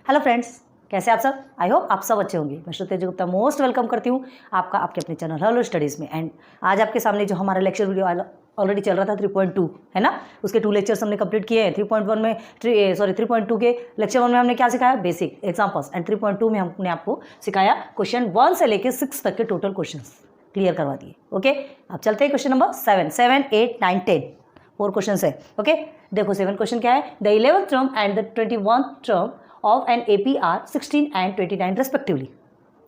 Hello friends, कैसे आप सब? आई होप आप सब अच्छे होंगे। मैं श्रुति गुप्ता मोस्ट वेलकम करती हूँ आपका आपके अपने चैनल हेलो स्टडीज़ में। एंड आज आपके सामने जो हमारा लेक्चर वीडियो ऑलरेडी चल रहा था 3.2 है ना, उसके 2 लेक्चर्स हमने कंप्लीट किए हैं। 3.1 में 3.2 के लेक्चर 1 में हमने क्या सिखाया? Basic examples. एंड 3.2 में हमने आपको सिखाया क्वेश्चन 1 से लेकर 6 तक के टोटल क्वेश्चन क्लियर करवा दिए। ओके, अब चलते हैं क्वेश्चन नंबर 7, 8, 9, 10 4 क्वेश्चन है। ओके, देखो 7 क्वेश्चन क्या है? The 11th term and the 21st term of an AP are 16 and 29 respectively.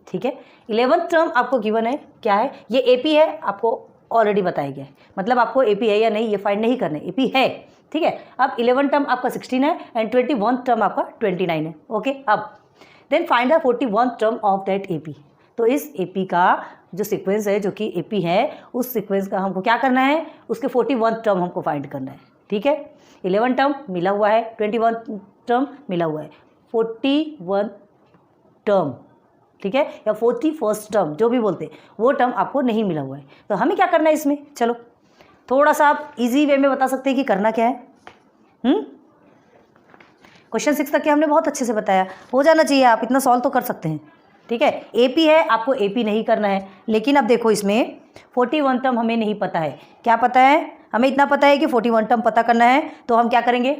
ठीक है, 11th टर्म आपको गिवन है, क्या है ये? AP है, आपको ऑलरेडी बताया गया है। मतलब आपको AP है या नहीं ये फाइंड नहीं करना है, AP है। ठीक है, अब 11th टर्म आपका 16 है एंड 21st टर्म आपका 29 है। ओके, अब then find the 41st term of that AP। तो इस AP का जो सीक्वेंस है, जो कि AP है, उस सीक्वेंस का हमको क्या करना है? उसके 41st टर्म हमको फाइंड करना है। ठीक है, 11 टर्म मिला हुआ है, 21 टर्म मिला हुआ है, 41 टर्म, ठीक है, या 41st टर्म जो भी बोलते हैं, वो टर्म आपको नहीं मिला हुआ है। तो हमें क्या करना है इसमें? चलो थोड़ा सा आप इजी वे में बता सकते हैं कि करना क्या है। क्वेश्चन 6 तक के हमने बहुत अच्छे से बताया, हो जाना चाहिए, आप इतना सॉल्व तो कर सकते हैं। ठीक है, AP है, आपको AP नहीं करना है। लेकिन अब देखो इसमें 41 टर्म हमें नहीं पता है। क्या पता है? हमें इतना पता है कि 41 टर्म पता करना है। तो हम क्या करेंगे?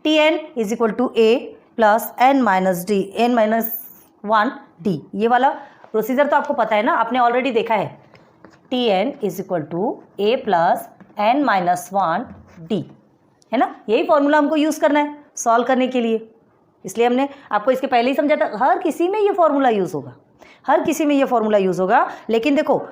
Tn is equal to A plus n minus D, n-1d। ये वाला प्रोसीजर तो आपको पता है ना, आपने ऑलरेडी देखा है। Tn is equal to A plus n-1d, है ना? यही फॉर्मूला हमको यूज़ करना है सॉल्व करने के लिए। इसलिए हमने आपको इसके पहले ही समझा था, हर किसी में ये फॉर्मूला यूज़ होगा, हर किसी में ये फॉर्मूला यूज़ होगा। लेकिन देखो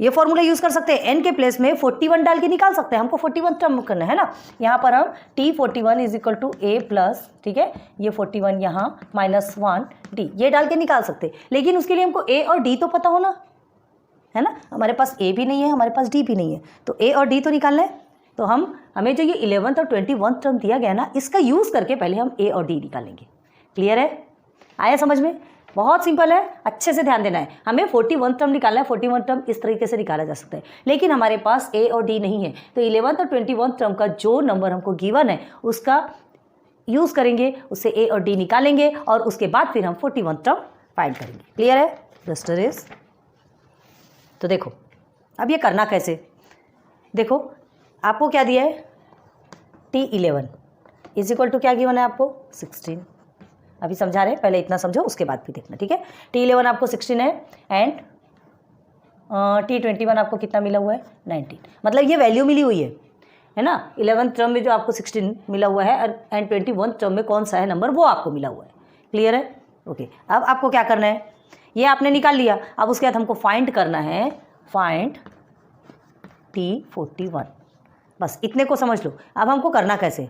ये फॉर्मूला यूज़ कर सकते हैं, n के प्लेस में 41 डाल के निकाल सकते हैं। हमको 41 टर्म करना है ना, यहाँ पर हम T41 is equal to A plus, ठीक है, ये 41 यहाँ -1d ये डाल के निकाल सकते हैं। लेकिन उसके लिए हमको A और D तो पता होना है ना। हमारे पास A भी नहीं है, हमारे पास D भी नहीं है, तो A और D तो निकालना है। तो हमें जो ये 11th और 21st टर्म दिया गया ना, इसका यूज़ करके पहले हम A और D निकालेंगे। क्लियर है? आया समझ में? बहुत सिंपल है, अच्छे से ध्यान देना है। हमें 41 टर्म निकालना है। 41 टर्म इस तरीके से निकाला जा सकता है, लेकिन हमारे पास A और D नहीं है। तो 11th और 21st टर्म का जो नंबर हमको गिवन है उसका यूज़ करेंगे, उससे A और D निकालेंगे और उसके बाद फिर हम 41 टर्म फाइंड करेंगे। क्लियर है? Register is. तो देखो अब ये करना कैसे? देखो आपको क्या दिया है? T11 इज इक्वल टू क्या गिवन है आपको? 16। अभी समझा रहे हैं, पहले इतना समझो उसके बाद भी देखना। ठीक है, T11 आपको 16 है एंड T21 आपको कितना मिला हुआ है? 19। मतलब ये वैल्यू मिली हुई है ना। 11th टर्म में जो आपको 16 मिला हुआ है एंड 21 टर्म में कौन सा है नंबर, वो आपको मिला हुआ है। क्लियर है? ओके, अब आपको क्या करना है? ये आपने निकाल लिया, अब उसके बाद हमको फाइंड करना है, फाइंड T41। बस इतने को समझ लो। अब हमको करना कैसे?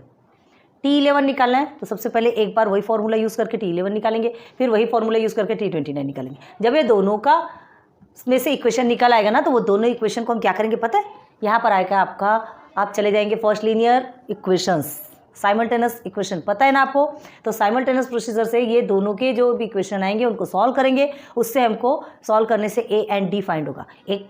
T11 निकालना है, तो सबसे पहले एक बार वही फॉर्मूला यूज़ करके T11 निकालेंगे, फिर वही फॉर्मूला यूज़ करके T29 निकालेंगे। जब ये दोनों का में से इक्वेशन निकल आएगा ना, तो वो दोनों इक्वेशन को हम क्या करेंगे पता है? यहाँ पर आएगा आपका, आप चले जाएंगे first linear equations, simultaneous equation, पता है ना आपको। तो साइमल्टेनियस प्रोसीजर से ये दोनों के जो भी इक्वेशन आएंगे उनको सॉल्व करेंगे। उससे हमको सॉल्व करने से A एंड D फाइंड होगा। एक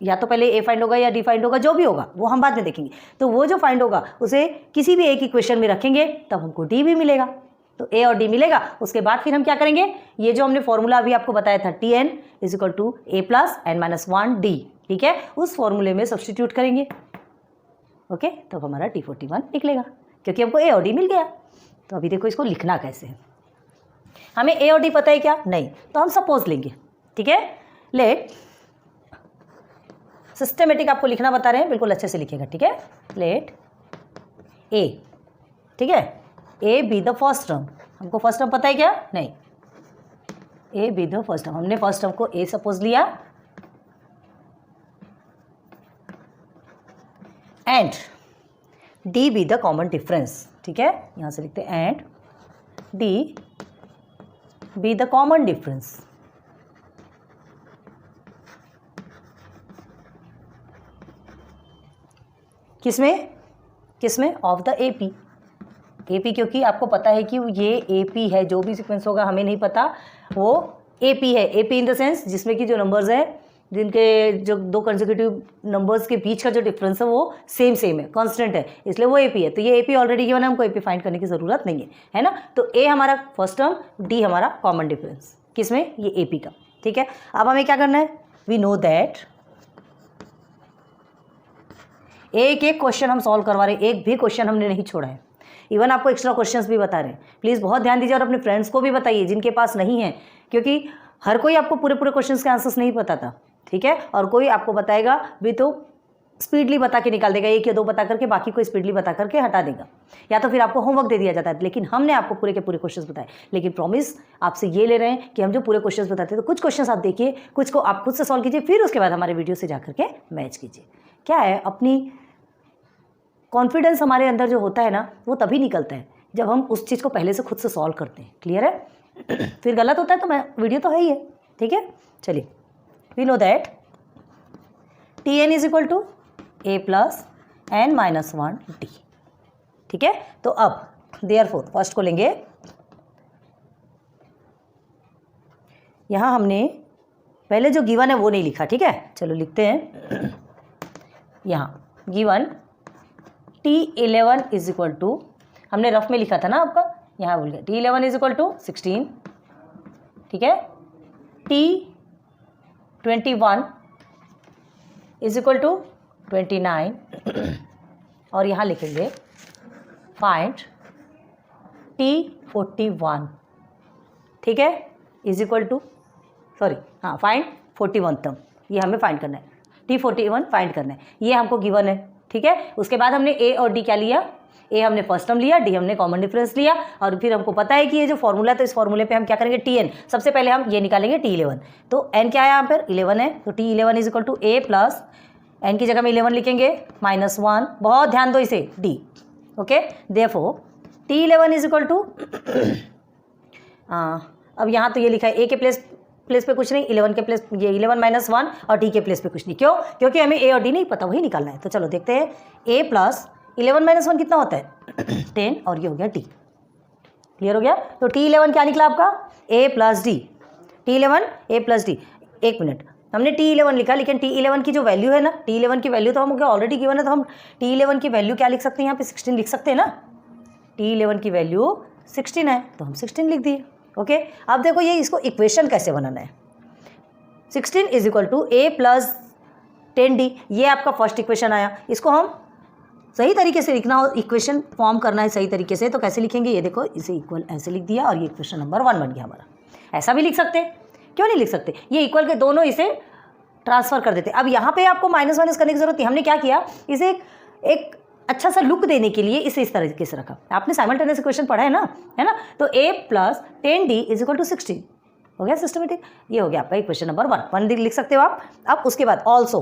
या तो पहले A फाइंड होगा या D फाइंड होगा, जो भी होगा वो हम बाद में देखेंगे। तो वो जो फाइंड होगा उसे किसी भी एक इक्वेशन में रखेंगे, तब हमको D भी मिलेगा। तो A और D मिलेगा, उसके बाद फिर हम क्या करेंगे? ये जो हमने फॉर्मूला अभी आपको बताया था Tn is equal to A plus n-1d, ठीक है, उस फॉर्मूले में सब्सटीट्यूट करेंगे। ओके, तो हमारा T41 निकलेगा, क्योंकि हमको A और D मिल गया। तो अभी देखो इसको लिखना कैसे है। हमें A और D पता है क्या? नहीं। तो हम सपोज लेंगे, ठीक है, लेट सिस्टमेटिक आपको लिखना बता रहे हैं, बिल्कुल अच्छे से लिखेगा। ठीक है, लेट A, ठीक है, A be the first term. हमको फर्स्ट टर्म पता है क्या? नहीं। A be the first term, हमने फर्स्ट टर्म को A सपोज लिया and D be the common difference. ठीक है, यहां से लिखते हैं and D be the common difference. किसमें? Of the AP। क्योंकि आपको पता है कि ये AP है, जो भी सीक्वेंस होगा हमें नहीं पता, वो AP है। AP इन द सेंस जिसमें कि जो नंबर्स है जिनके जो दो कंसेक्यूटिव नंबर्स के बीच का जो डिफरेंस है वो सेम है, कांस्टेंट है, इसलिए वो एपी है। तो ये एपी ऑलरेडी गिवन है, हमको एपी फाइंड करने की ज़रूरत नहीं है ना। तो ए हमारा फर्स्ट टर्म, डी हमारा कॉमन डिफरेंस किसमें, ये एपी का। ठीक है, अब हमें क्या करना है, वी नो दैट एक एक क्वेश्चन हम सॉल्व करवा रहे हैं, एक भी क्वेश्चन हमने नहीं छोड़ा है। इवन आपको एक्स्ट्रा क्वेश्चंस भी बता रहे हैं, प्लीज़ बहुत ध्यान दीजिए और अपने फ्रेंड्स को भी बताइए जिनके पास नहीं है, क्योंकि हर कोई आपको पूरे पूरे क्वेश्चंस के आंसर्स नहीं बताता। ठीक है, और कोई आपको बताएगा भी तो स्पीडली बता के निकाल देगा, एक या दो बता करके, बाकी को स्पीडली बता करके हटा देगा, या तो फिर आपको होमवर्क दे दिया जाता है। लेकिन हमने आपको पूरे के पूरे क्वेश्चंस बताए, लेकिन प्रॉमिस आपसे ये ले रहे हैं कि हम जो पूरे क्वेश्चंस बताते हैं तो कुछ क्वेश्चंस आप देखिए, कुछ को आप खुद से सॉल्व कीजिए, फिर उसके बाद हमारे वीडियो से जा करके मैच कीजिए। क्या है, अपनी कॉन्फिडेंस हमारे अंदर जो होता है ना, वो तभी निकलता है जब हम उस चीज़ को पहले से खुद से सॉल्व करते हैं। क्लियर है? फिर गलत होता है तो मैं वीडियो तो है ही है। ठीक है, चलिए, we know that T N is equal to A plus N minus 1 D. ठीक है, तो अब देयरफॉर फर्स्ट को लेंगे, यहाँ हमने पहले जो गिवन है वो नहीं लिखा। ठीक है, चलो लिखते हैं। यहाँ given T11 is equal to, हमने रफ में लिखा था ना आपका, यहाँ बोल गया T11 इज इक्वल टू 16। ठीक है, T21 इज इक्वल टू 29 और यहाँ लिखेंगे फाइंड T41। ठीक है, इज इक्वल टू, सॉरी हाँ, फाइंड 41 टर्म, ये हमें फाइंड करना है, T41 फाइंड करना है, ये हमको गिवन है। ठीक है, उसके बाद हमने ए और डी क्या लिया, ए हमने फर्स्ट टर्म लिया, डी हमने कॉमन डिफरेंस लिया, और फिर हमको पता है कि ये जो फॉर्मूला है तो इस फॉर्मूले पे हम क्या करेंगे, टी एन, सबसे पहले हम ये निकालेंगे T11। तो एन क्या है यहाँ पर, 11 है, तो T11 is equal to A plus N की जगह में 11 लिखेंगे -1, बहुत ध्यान दो इसे, D. Okay, therefore T11 is equal to, अब यहाँ तो ये लिखा है ए के प्लेस पे कुछ नहीं, 11 के प्लेस, ये 11 - 1 और डी के प्लेस पे कुछ नहीं। क्यों? क्योंकि हमें ए और डी नहीं पता, वही निकालना है। तो चलो देखते हैं, ए प्लस 11 - 1 कितना होता है 10, और ये हो गया डी। क्लियर हो गया? तो T11 क्या निकला आपका, ए प्लस डी, T11 ए प्लस डी। एक मिनट, हमने T11 लिखा, लेकिन T11 की जो वैल्यू है ना, T11 की वैल्यू तो हमको ऑलरेडी गिवन है, तो हम T11 की वैल्यू क्या लिख सकते हैं, यहाँ पे 16 लिख सकते हैं ना। T11 की वैल्यू 16 है, तो हम 16 लिख दिए। ओके, अब देखो ये इसको इक्वेशन कैसे बनाना है। 16 is equal to A plus 10d, ये आपका फर्स्ट इक्वेशन आया। इसको हम सही तरीके से लिखना हो, इक्वेशन फॉर्म करना है सही तरीके से, तो कैसे लिखेंगे, ये देखो, इसे इक्वल ऐसे लिख दिया और ये इक्वेशन नंबर 1 बन गया हमारा। ऐसा भी लिख सकते, क्यों नहीं लिख सकते, ये इक्वल के दोनों इसे ट्रांसफर कर देते। अब यहाँ पे आपको माइनस माइनस करने की जरूरत थी, हमने क्या किया, इसे एक अच्छा सा लुक देने के लिए इसे इस तरीके से रखा। आपने साइमल्टेनियस इक्वेशन पढ़ा है ना, तो a plus 10d is equal to 16 हो गया सिस्टमेटिक। ये हो गया आपका इक्वेशन नंबर 1 लिख सकते हो आप। अब उसके बाद ऑल्सो,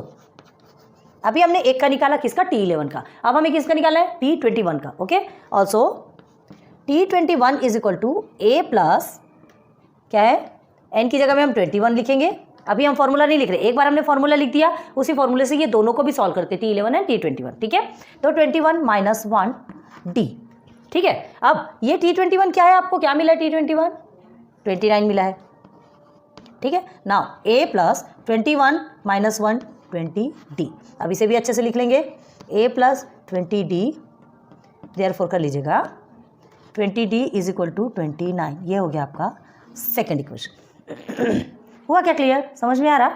अभी हमने एक का निकाला, किसका, T11 का, अब हमें किसका निकाला है, T21 का। Okay, also T21 is equal to A plus क्या है, n की जगह में हम 21 लिखेंगे। अभी हम फॉर्मूला नहीं लिख रहे, एक बार हमने फॉर्मूला लिख दिया, उसी फॉर्मूले से ये दोनों को भी सॉल्व करते, T11 एंड T21। ठीक है, तो 21 - 1d। ठीक है, अब ये T21 क्या है, आपको क्या मिला, T21 29 मिला है। ठीक है, नाउ a प्लस 21 - 1 20d। अब इसे भी अच्छे से लिख लेंगे, a प्लस 20d, देयरफॉर कर लीजिएगा 20d इज इक्वल टू 29। ये हो गया आपका सेकेंड इक्वेशन। हुआ क्या क्लियर, समझ में आ रहा?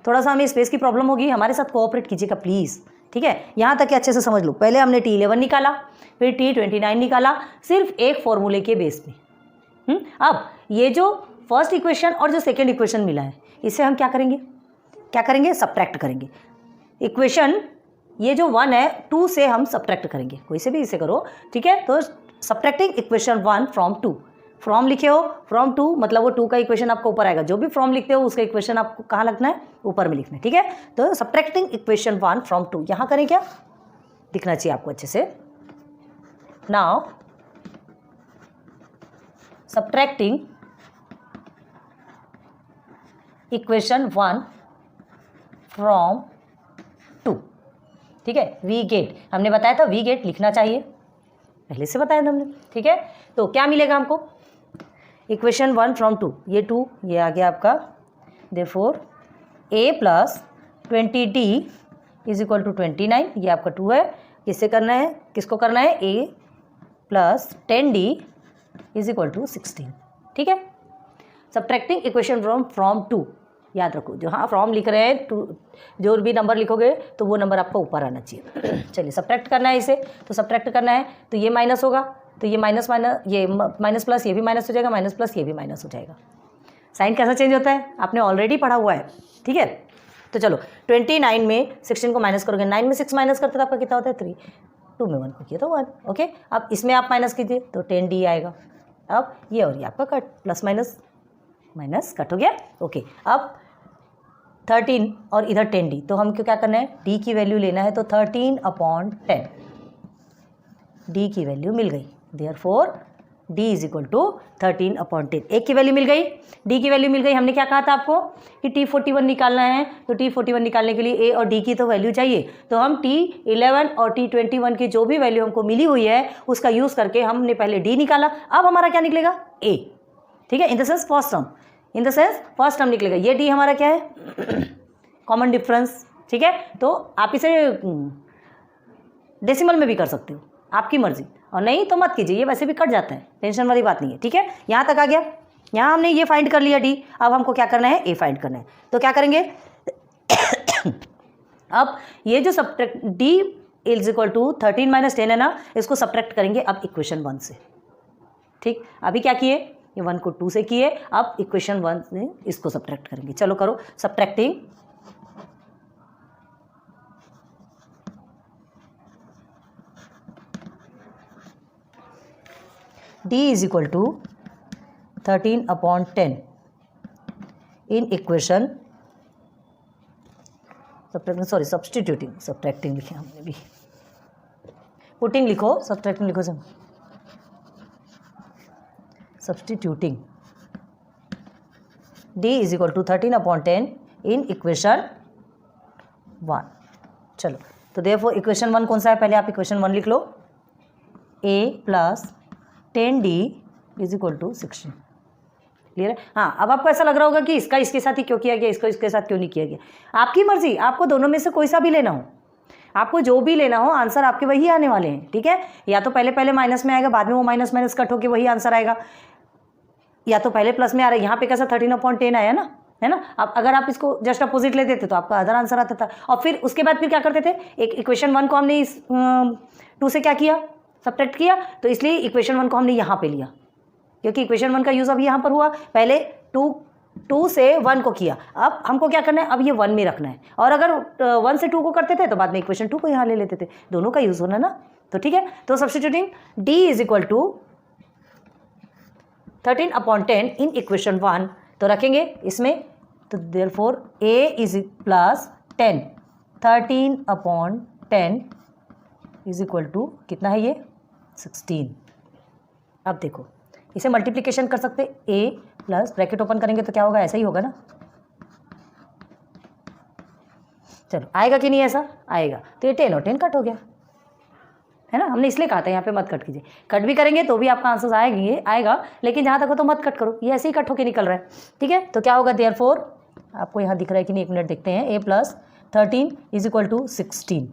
थोड़ा सा हमें स्पेस की प्रॉब्लम होगी, हमारे साथ कोऑपरेट कीजिएगा प्लीज़। ठीक है, यहाँ तक कि अच्छे से समझ लो। पहले हमने T11 निकाला, फिर T29 निकाला, सिर्फ एक फॉर्मूले के बेस पे। अब ये जो फर्स्ट इक्वेशन और जो सेकेंड इक्वेशन मिला है, इसे हम क्या करेंगे, सब्ट्रैक्ट करेंगे। इक्वेशन ये जो 1 है, 2 से हम सब्ट्रैक्ट करेंगे, कोई से भी इसे करो। ठीक है, तो सब्ट्रैक्टिंग इक्वेशन 1 फ्रॉम 2, फ्रॉम लिखे हो, फ्रॉम 2 मतलब वो 2 का इक्वेशन आपको ऊपर आएगा, जो भी फ्रॉम लिखते हो उसका इक्वेशन आपको कहाँ लिखना है, ऊपर में लिखना है। ठीक है, तो सब्ट्रैक्टिंग इक्वेशन 1 फ्रॉम 2, यहाँ करें क्या, दिखना चाहिए आपको अच्छे से। Now subtracting equation 1 from 2। ठीक है, वी गेट, हमने बताया था वी गेट लिखना चाहिए, पहले से बताया था हमने। ठीक है, तो क्या मिलेगा हमको, इक्वेशन 1 फ्रॉम 2, ये 2 ये आ गया आपका, therefore a plus 20d is equal to 29, ये आपका 2 है। किससे करना है, किसको करना है, a plus 10d is equal to 16, ठीक है। सब्ट्रैक्टिंग इक्वेशन फ्रॉम 2, याद रखो जो हाँ फ्रॉम लिख रहे हैं टू, जो भी नंबर लिखोगे तो वो नंबर आपका ऊपर आना चाहिए। चलिए सब्ट्रैक्ट करना है इसे, तो सब्ट्रैक्ट करना है तो ये माइनस होगा, तो ये माइनस माइनस, ये माइनस प्लस, ये भी माइनस हो जाएगा, माइनस प्लस ये भी माइनस हो जाएगा। साइन कैसा चेंज होता है आपने ऑलरेडी पढ़ा हुआ है, ठीक है। तो चलो 29 में 16 को माइनस करोगे, 9 में 6 माइनस करते तो आपका कितना होता है 3, 2 में 1 को किया तो 1, ओके। अब इसमें आप माइनस कीजिए तो 10d आएगा। अब ये और ये आपका cut, plus minus minus cut हो गया, ओके। अब 13 और इधर 10d, तो हमको क्या करना है, d की वैल्यू लेना है, तो 13/10 d की वैल्यू मिल गई, therefore d is equal to 13/10। एक की वैल्यू मिल गई, d की वैल्यू मिल गई। हमने क्या कहा था आपको कि T41 निकालना है, तो T41 निकालने के लिए a और d की तो वैल्यू चाहिए, तो हम T11 और T21 की जो भी वैल्यू हमको मिली हुई है उसका यूज़ करके हमने पहले d निकाला। अब हमारा क्या निकलेगा, a, ठीक है, इन the sense first term, in the sense first term निकलेगा। ये d हमारा क्या है, कॉमन डिफरेंस, ठीक है। तो आप इसे डेसिमल में भी कर सकते हो, आपकी मर्जी, और नहीं तो मत कीजिए, ये वैसे भी कट जाता है, टेंशन वाली बात नहीं है, ठीक है। यहाँ तक आ गया, यहाँ हमने ये फाइंड कर लिया d, अब हमको क्या करना है, a फाइंड करना है। तो क्या करेंगे अब ये जो subtract d is equal to 13 - 10 है ना, इसको सब्ट्रैक्ट करेंगे अब इक्वेशन 1 से, ठीक। अभी क्या किए, ये 1 को 2 से किए, अब इक्वेशन 1 से इसको सब्ट्रैक्ट करेंगे। चलो करो subtracting d is equal to 13/10 in equation, subtracting लिखे हमने भी, पुटिंग लिखो, सब्ट्रैक्टिंग लिखो सब, substituting d is equal to 13/10 in equation 1। चलो तो देयरफॉर इक्वेशन 1 कौन सा है, पहले आप इक्वेशन 1 लिख लो, a plus 10d is equal to 16, clear है। हाँ, अब आपको ऐसा लग रहा होगा कि इसका इसके साथ ही क्यों किया गया, इसको इसके साथ क्यों नहीं किया गया, आपकी मर्जी, आपको दोनों में से कोई सा भी लेना हो, आपको जो भी लेना हो, आंसर आपके वही आने वाले हैं, ठीक है। या तो पहले पहले माइनस में आएगा, बाद में वो माइनस माइनस कट होकर वही आंसर आएगा, या तो पहले प्लस में आ रहा है, यहाँ पे कैसा 13/10 आया ना, है ना। अब अगर आप इसको जस्ट अपोजिट लेते थे तो आपका अदर आंसर आता था, और फिर उसके बाद फिर क्या करते थे, एक इक्वेशन 1 को हमने इस 2 से क्या किया, सब्ट्रैक्ट किया, तो इसलिए इक्वेशन 1 को हमने यहाँ पे लिया, क्योंकि इक्वेशन 1 का यूज़ अब यहाँ पर हुआ, पहले 2 से 1 को किया, अब हमको क्या करना है, अब ये 1 में रखना है, और अगर 1 से 2 को करते थे तो बाद में इक्वेशन 2 को यहाँ ले लेते थे, दोनों का यूज़ होना ना, तो ठीक है। तो substituting d is equal to 13/10 in equation 1, तो रखेंगे इसमें, तो therefore a is plus 10, 13/10 is equal to कितना है ये 16। अब देखो इसे मल्टीप्लिकेशन कर सकते, a प्लस ब्रैकेट ओपन करेंगे तो क्या होगा, ऐसा ही होगा ना, चलो आएगा कि नहीं, ऐसा आएगा, तो ये 10 और 10 कट हो गया, है ना। हमने इसलिए कहा था यहाँ पे मत कट कीजिए, कट भी करेंगे तो भी आपका आंसर आएगा, लेकिन जहाँ तक हो तो मत कट करो, ये ऐसे ही कट होके निकल रहा है, ठीक है। तो क्या होगा, देयरफॉर आपको यहाँ दिख रहा है कि नहीं, 1 मिनट देखते हैं, a plus 13 is equal to 16,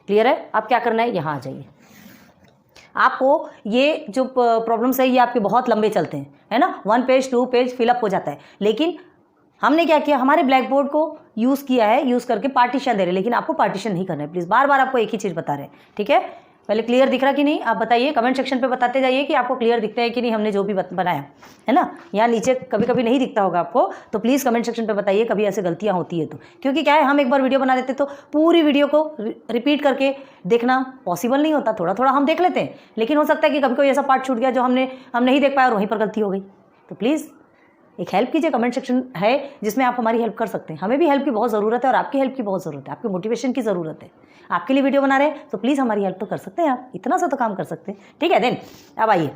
clear है। अब क्या करना है, यहाँ आ जाइए, आपको ये जो प्रॉब्लम्स है ये आपके बहुत लंबे चलते हैं, है ना, 1 पेज 2 पेज फिलअप हो जाता है, लेकिन हमने क्या किया, हमारे ब्लैक बोर्ड को यूज़ किया है, यूज़ करके पार्टीशन दे रहे हैं, लेकिन आपको पार्टीशन नहीं करना है, प्लीज़, बार बार आपको एक ही चीज़ बता रहे हैं, ठीक है। पहले क्लियर दिख रहा कि नहीं, आप बताइए, कमेंट सेक्शन पे बताते जाइए कि आपको क्लियर दिखता है कि नहीं, हमने जो भी बनाया है ना। यहाँ नीचे कभी कभी नहीं दिखता होगा आपको, तो प्लीज़ कमेंट सेक्शन पे बताइए, कभी ऐसे गलतियाँ होती है तो, क्योंकि क्या है, हम एक बार वीडियो बना देते तो पूरी वीडियो को रिपीट करके देखना पॉसिबल नहीं होता, थोड़ा थोड़ा हम देख लेते हैं, लेकिन हो सकता है कि कभी कोई ऐसा पार्ट छूट गया जो हम नहीं देख पाया और वहीं पर गलती हो गई, तो प्लीज़ एक हेल्प कीजिए, कमेंट सेक्शन है जिसमें आप हमारी हेल्प कर सकते हैं, हमें भी हेल्प की बहुत ज़रूरत है और आपकी हेल्प की बहुत ज़रूरत है, आपके मोटिवेशन की ज़रूरत है, आपके लिए वीडियो बना रहे हैं तो प्लीज़ हमारी हेल्प तो कर सकते हैं, आप इतना सा तो काम कर सकते हैं, ठीक है। देन अब आइए,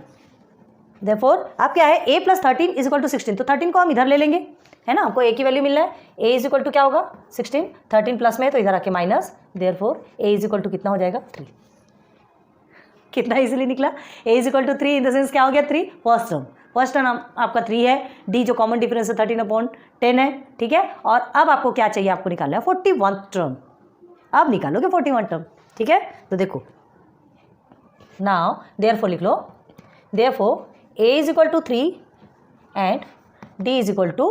देयरफॉर आप क्या है, a plus 13 is equal to 16, तो 13 को हम इधर ले लेंगे, है ना, हमको a की वैल्यू मिल रहा है, a इज इक्वल टू क्या होगा 16, 13 प्लस में तो इधर आके minus, therefore a is equal to कितना हो जाएगा 3, कितना इजीली निकला, a is equal to 3 in the sense क्या हो गया 3 फर्स्ट टर्म, फर्स्ट टर्म आपका 3 है, डी जो कॉमन डिफरेंस है 13/10 है, ठीक है। और अब आपको क्या चाहिए, आपको निकालना है 41 टर्म। अब निकालोगे 41 टर्म, ठीक है। तो देखो नाउ देयरफॉर लिख लो, therefore A is equal to 3 and D is equal to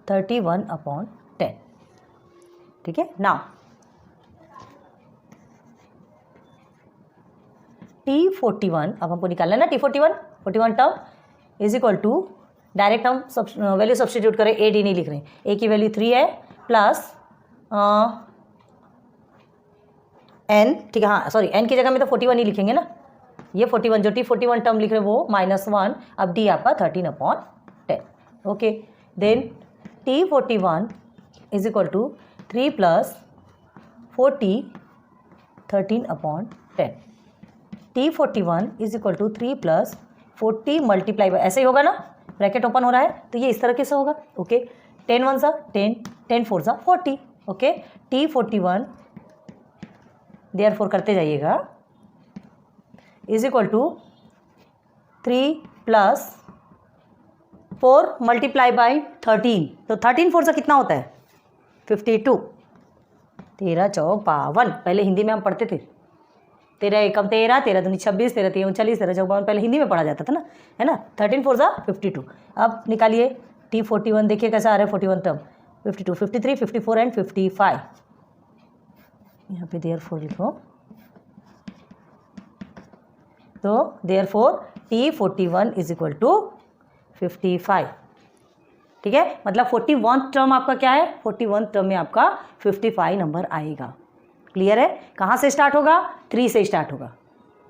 31/10, ठीक है। नाउ T41 अब हमको निकालना है ना, T41 term is equal to, direct हम वैल्यू सब्सटीट्यूट करें, ए डी नहीं लिख रहे हैं, ए की वैल्यू 3 है प्लस एन, ठीक है। हाँ सॉरी, एन की जगह में तो 41 ही लिखेंगे ना, ये 41 जो T41 टर्म लिख रहे हैं वो -1, अब डी आपका 13/10, okay. Then T41 is equal to 3 plus 40 13/10, T41 is equal to 3 plus 40 multiply by, ऐसे ही होगा ना, ब्रैकेट ओपन हो रहा है तो ये इस तरह से होगा, ओके। 10 1 सा 10, 10 4 सा 40, ओके। T41 देयरफॉर करते जाइएगा is equal to 3 plus 4 multiply by 13, तो 13 4 सा कितना होता है 52, 13 चौक 52, पहले हिंदी में हम पढ़ते थे, 13 एकम 13, 13 दूनी 26, 13 3 39, 13 चौक 52, पहले हिंदी में पढ़ा जाता था ना, है ना। 13 4 सा 52। अब निकालिए T41, देखिए कैसा आ रहा है 41 टर्म, 52 53 54 एंड 55, यहाँ पे देयरफॉर लिखो, तो therefore T41 is equal to 55, ठीक है। मतलब 41 टर्म आपका क्या है, 41 टर्म में आपका 55 नंबर आएगा, क्लियर है। कहाँ से स्टार्ट होगा, 3 से स्टार्ट होगा।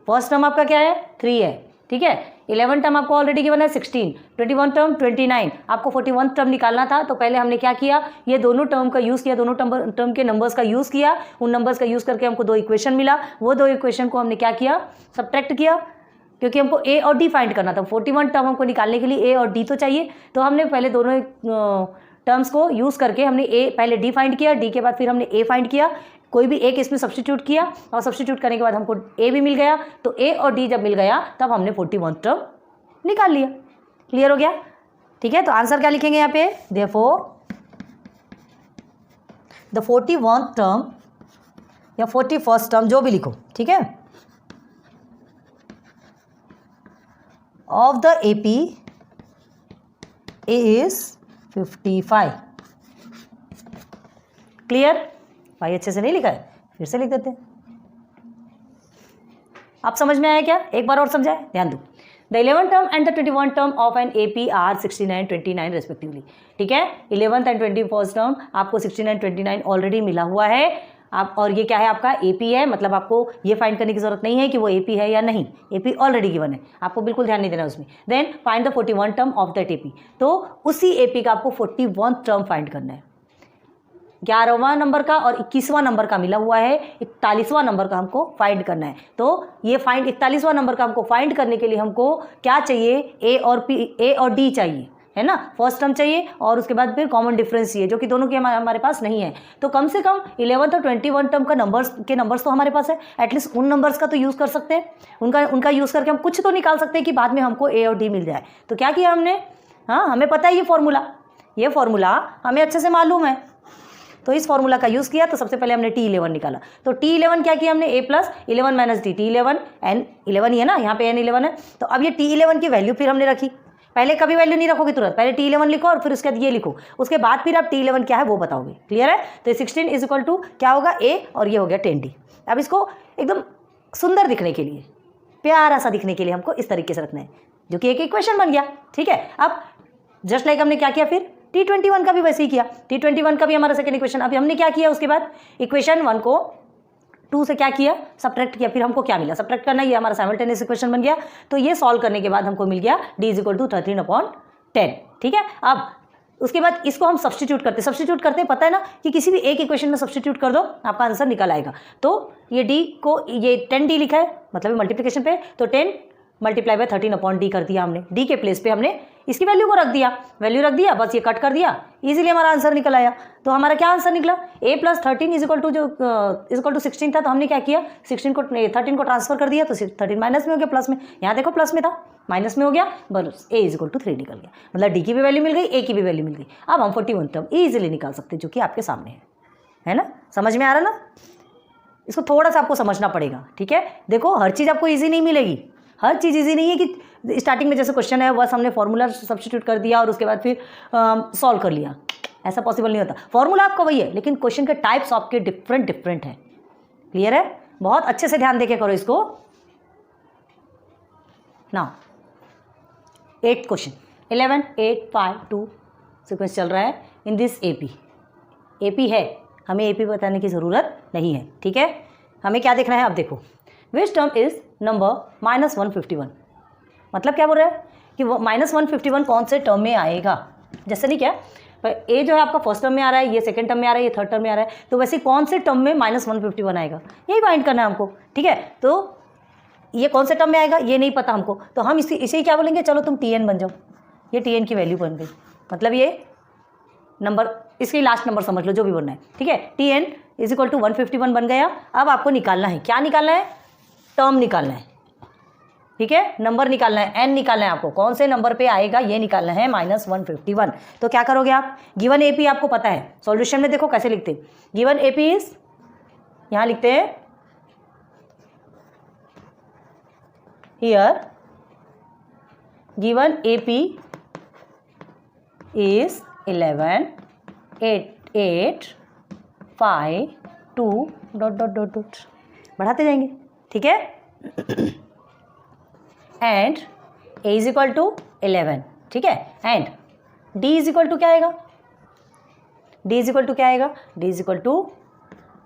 फर्स्ट टर्म आपका क्या है 3 है, ठीक है। 11 टर्म आपको ऑलरेडी गिवन है 16, 21 टर्म 29, आपको 41 टर्म निकालना था, तो पहले हमने क्या किया, ये दोनों टर्म का यूज़ किया, दोनों टर्म के नंबर्स का यूज़ किया, उन नंबर्स का यूज़ करके हमको 2 इक्वेशन मिला, वो 2 इक्वेशन को हमने क्या किया, सब्ट्रैक्ट किया, क्योंकि हमको ए और डी फाइंड करना था। 41 टर्म हमको निकालने के लिए ए और डी तो चाहिए, तो हमने पहले दोनों टर्म्स को यूज़ करके हमने ए पहले डी फाइंड किया, डी के बाद फिर हमने ए फाइंड किया, कोई भी एक इसमें सब्स्टिट्यूट किया, और सब्स्टिट्यूट करने के बाद हमको ए भी मिल गया, तो ए और डी जब मिल गया तब हमने 41 टर्म निकाल लिया, क्लियर हो गया, ठीक है। तो आंसर क्या लिखेंगे यहाँ पे, देयरफॉर द 41 टर्म या 41st टर्म जो भी लिखो, ठीक है, of the AP is 55, clear. भाई अच्छे से नहीं लिखा है, फिर से लिख देते हैं। आप समझ में आया क्या, एक बार और समझाए, ध्यान दो। The 11th term and the 21 term of an AP are 69 29 respectively, ठीक है। 11th एंड 21st टर्म आपको 69 29 ऑलरेडी मिला हुआ है आप, और ये क्या है आपका AP है, मतलब आपको ये फाइंड करने की जरूरत नहीं है कि वो AP है या नहीं, AP ऑलरेडी गिवन है, आपको बिल्कुल ध्यान नहीं देना उसमें। Then find the 41 term of that AP, तो उसी AP का आपको 41 टर्म फाइंड करना है। 11वां नंबर का और 21वां नंबर का मिला हुआ है, 41वां नंबर का हमको फाइंड करना है। तो ये फाइंड 41वां नंबर का हमको फाइंड करने के लिए हमको क्या चाहिए, ए और डी चाहिए, है ना। फर्स्ट टर्म चाहिए और उसके बाद फिर कॉमन डिफरेंस चाहिए, जो कि दोनों के हमारे पास नहीं है। तो कम से कम 11th और 21 टर्म का नंबर्स तो हमारे पास है, एटलीस्ट उन नंबर्स का तो यूज़ कर सकते हैं, उनका यूज़ करके हम कुछ तो निकाल सकते हैं कि बाद में हमको ए और डी मिल जाए। तो क्या किया हमने, हाँ हमें पता है ये फॉर्मूला हमें अच्छे से मालूम है, तो इस फॉर्मूला का यूज़ किया। तो सबसे पहले हमने T11 निकाला, तो T11 क्या किया हमने, a plus 11 minus D, T11 n11 ही है ना, यहाँ पे n11 है। तो अब ये T11 की वैल्यू फिर हमने रखी, पहले कभी वैल्यू नहीं रखोगे तुरंत, पहले T11 लिखो और फिर उसके बाद ये लिखो, उसके बाद फिर आप T11 क्या है वो बताओगे, क्लियर है। तो 16 इज इक्वल टू क्या होगा a, और ये हो गया 10d। अब इसको एकदम सुंदर दिखने के लिए, प्यारा सा दिखने के लिए हमको इस तरीके से रखना है, जो कि एक इक्वेशन बन गया, ठीक है। अब जस्ट लाइक हमने क्या किया, फिर T21 का भी वैसे ही किया, T21 का भी हमारा सेकंड इक्वेशन। अभी हमने क्या किया, उसके बाद इक्वेशन 1 को 2 से क्या किया, सब्ट्रैक्ट किया, फिर हमको क्या मिला, सब्ट्रैक्ट करना, ये हमारा साइमल्टेनियस इक्वेशन बन गया। तो ये सॉल्व करने के बाद हमको मिल गया d इज इक्वल टू 13/10, ठीक है। अब उसके बाद इसको हम सब्स्टिट्यूट करते पता है ना कि किसी भी एक इक्वेशन में सब्स्टिट्यूट कर दो आपका आंसर निकल आएगा। तो ये d को, ये 10d लिखा है मतलब मल्टीप्लिकेशन पे, तो 10 मल्टीप्लाई बाय 13/d कर दिया हमने, d के प्लेस पे हमने इसकी वैल्यू को रख दिया, वैल्यू रख दिया, बस ये कट कर दिया, इजीली हमारा आंसर निकल आया। तो हमारा क्या आंसर निकला, a + 13 इक्वल टू 16 था, तो हमने क्या किया 13 को ट्रांसफर कर दिया, तो 13 माइनस में हो गया प्लस में, यहाँ देखो प्लस में था माइनस में हो गया, बस a = 3 निकल गया। मतलब d की भी वैल्यू मिल गई, a की भी वैल्यू मिल गई। अब हम 41 टर्म ईजिली निकाल सकते हैं जो कि आपके सामने है ना। समझ में आ रहा ना, इसको थोड़ा सा आपको समझना पड़ेगा, ठीक है। देखो हर चीज़ आपको ईजी नहीं मिलेगी, हर चीज़ ईजी नहीं है कि स्टार्टिंग में जैसे क्वेश्चन है बस हमने फॉर्मूला सब्स्टिट्यूट कर दिया और उसके बाद फिर सॉल्व कर लिया, ऐसा पॉसिबल नहीं होता। फॉर्मूला आपका वही है, लेकिन क्वेश्चन के टाइप्स आपके डिफरेंट हैं। क्लियर है, बहुत अच्छे से ध्यान देके करो इसको। नाउ 8th क्वेश्चन, 11 8 5 2 सीक्वेंस चल रहा है इन दिस एपी है, हमें एपी बताने की ज़रूरत नहीं है, ठीक है। हमें क्या देखना है, अब देखो विच टर्म इज नंबर -151, मतलब क्या बोल रहा है कि -151 कौन से टर्म में आएगा। जैसे नहीं क्या ए जो है आपका फर्स्ट टर्म में आ रहा है, ये सेकंड टर्म में आ रहा है, ये थर्ड टर्म में आ रहा है, तो वैसे कौन से टर्म में -151 आएगा, यही फाइंड करना है हमको, ठीक है। तो ये कौन से टर्म में आएगा ये नहीं पता हमको, तो हम इसे ही क्या बोलेंगे, चलो तुम tn बन जाओ, ये tn की वैल्यू बन गई, मतलब ये नंबर इसकी लास्ट नंबर समझ लो जो भी बनना है, ठीक है। tn = 151 बन गया। अब आपको निकालना है, क्या निकालना है, टर्म निकालना है, ठीक है, नंबर निकालना है, n निकालना है आपको, कौन से नंबर पे आएगा ये निकालना है -151। तो क्या करोगे आप, गिवन एपी आपको पता है, सॉल्यूशन में देखो कैसे लिखते हैं, गिवन एपी इज, यहाँ लिखते हैं हियर गिवन एपी इज 11 8 8 5 2 ... बढ़ाते जाएंगे, ठीक है। एंड a = 11, ठीक है, एंड d = क्या आएगा, d = क्या आएगा, d =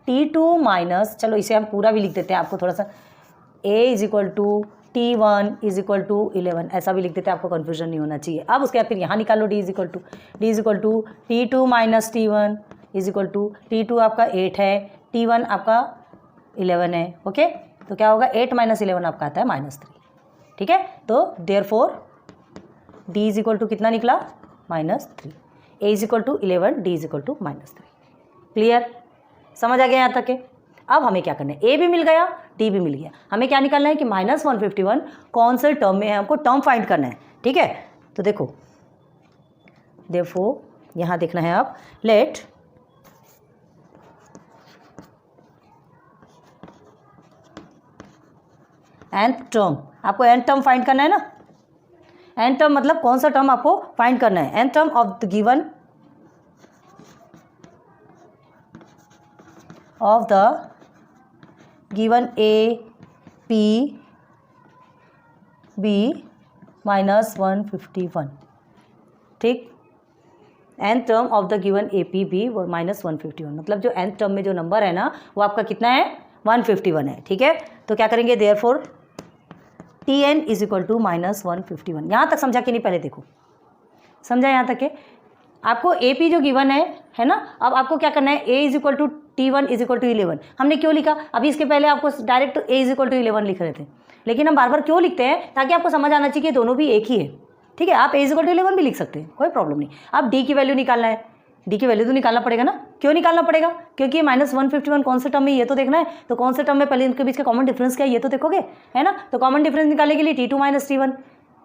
T2 माइनस, चलो इसे हम पूरा भी लिख देते हैं आपको थोड़ा सा, a = T1 = 11, ऐसा भी लिख देते हैं, आपको कन्फ्यूजन नहीं होना चाहिए। अब उसके बाद फिर यहाँ निकालो d = T2 minus T1 = T2 आपका 8 है, T1 आपका 11 है, ओके। तो क्या होगा 8 - 11 आपका आता है -3, ठीक है। तो देयरफॉर d = कितना निकला -3, a = 11, d = -3। क्लियर, समझ आ गया यहाँ तक के। अब हमें क्या करना है, a भी मिल गया d भी मिल गया, हमें क्या निकालना है कि -151 कौन से टर्म में है, हमको टर्म फाइंड करना है, ठीक है। तो देखो देयरफॉर यहाँ देखना है आप, लेट nth टर्म, आपको nth टर्म फाइंड करना है ना, nth टर्म मतलब कौन सा टर्म आपको फाइंड करना है, nth term of the given A P B -151, ठीक। nth term of the given A P B -151, मतलब जो nth टर्म में जो नंबर है ना वो आपका कितना है 151 है, ठीक है। तो क्या करेंगे, देयरफॉर tn = -151। यहाँ तक समझा कि नहीं, पहले देखो समझा यहाँ तक के, आपको AP जो गिवन है ना। अब आपको क्या करना है, a = T1 = 11, हमने क्यों लिखा, अभी इसके पहले आपको डायरेक्ट a = 11 लिख रहे थे, लेकिन हम बार बार क्यों लिखते हैं, ताकि आपको समझ आना चाहिए कि दोनों भी एक ही है, ठीक है। आप a = 11 भी लिख सकते हैं, कोई प्रॉब्लम नहीं। अब d की वैल्यू निकालना है, d की वैल्यू तो निकालना पड़ेगा ना, क्यों निकालना पड़ेगा, क्योंकि -151 कौन से टर्म में ये तो देखना है, तो कौन से टर्म में पहले इनके बीच का कॉमन डिफरेंस क्या है ये तो देखोगे, है ना। तो कॉमन डिफरेंस निकालने के लिए T2 - T1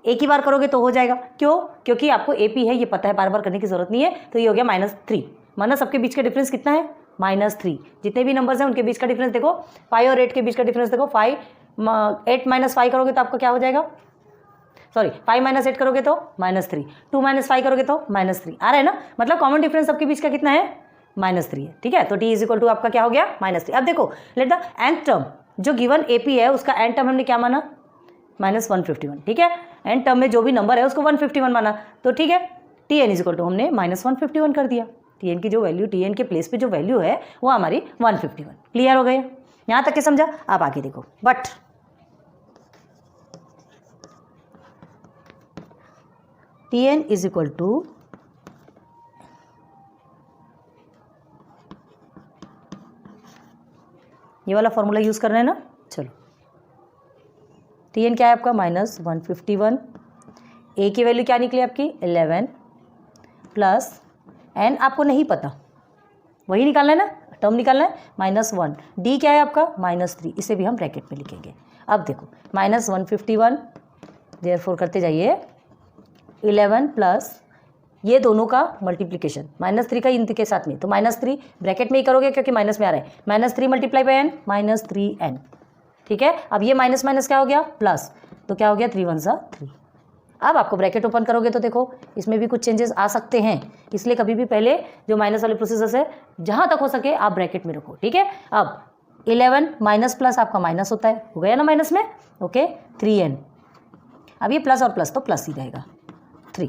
एक ही बार करोगे तो हो जाएगा, क्यों, क्योंकि आपको AP है ये पता है, बार बार करने की जरूरत नहीं है। तो ये हो गया -3, माना सबके बीच का डिफरेंस कितना है -3, जितने भी नंबर्स हैं उनके बीच का डिफरेंस देखो, 5 और 8 के बीच का डिफरेंस देखो, 8 - 5 करोगे तो आपका क्या हो जाएगा, सॉरी 5 - 8 करोगे तो -3, 2 - 5 करोगे तो -3 आ रहा है ना, मतलब कॉमन डिफरेंस सबके बीच का कितना है -3 है, ठीक है। तो d = आपका क्या हो गया -3। अब देखो लेट द nth टर्म जो गिवन AP है उसका nth टर्म हमने क्या माना -151, ठीक है। nth टर्म में जो भी नंबर है उसको 151 माना, तो ठीक है tn = हमने -151 कर दिया, tn की जो वैल्यू, tn के प्लेस पे जो वैल्यू है वो हमारी 151। क्लियर हो गया, यहाँ तक के समझा। आप आगे देखो, बट tn = ये वाला फॉर्मूला यूज़ करना है ना, चलो tn क्या है आपका -151, ए की वैल्यू क्या निकली आपकी 11 प्लस एन आपको नहीं पता, वही निकालना है ना, टर्म निकालना है -1। डी क्या है आपका -3, इसे भी हम ब्रैकेट में लिखेंगे। अब देखो -151 देयरफॉर करते जाइए 11 प्लस ये दोनों का मल्टीप्लिकेशन -3 का इनके के साथ में, तो -3 ब्रैकेट में ही करोगे क्योंकि माइनस में आ रहा है, -3 मल्टीप्लाई बाय n -3n। ठीक है, अब ये माइनस माइनस क्या हो गया प्लस, तो क्या हो गया 3 1 3। अब आपको ब्रैकेट ओपन करोगे तो देखो इसमें भी कुछ चेंजेस आ सकते हैं, इसलिए कभी भी पहले जो माइनस वाले प्रोसेस है जहाँ तक हो सके आप ब्रैकेट में रखो। ठीक है, अब 11 माइनस प्लस आपका माइनस होता है, हो गया ना माइनस में, ओके 3n। अब ये प्लस और प्लस तो प्लस ही रहेगा 3।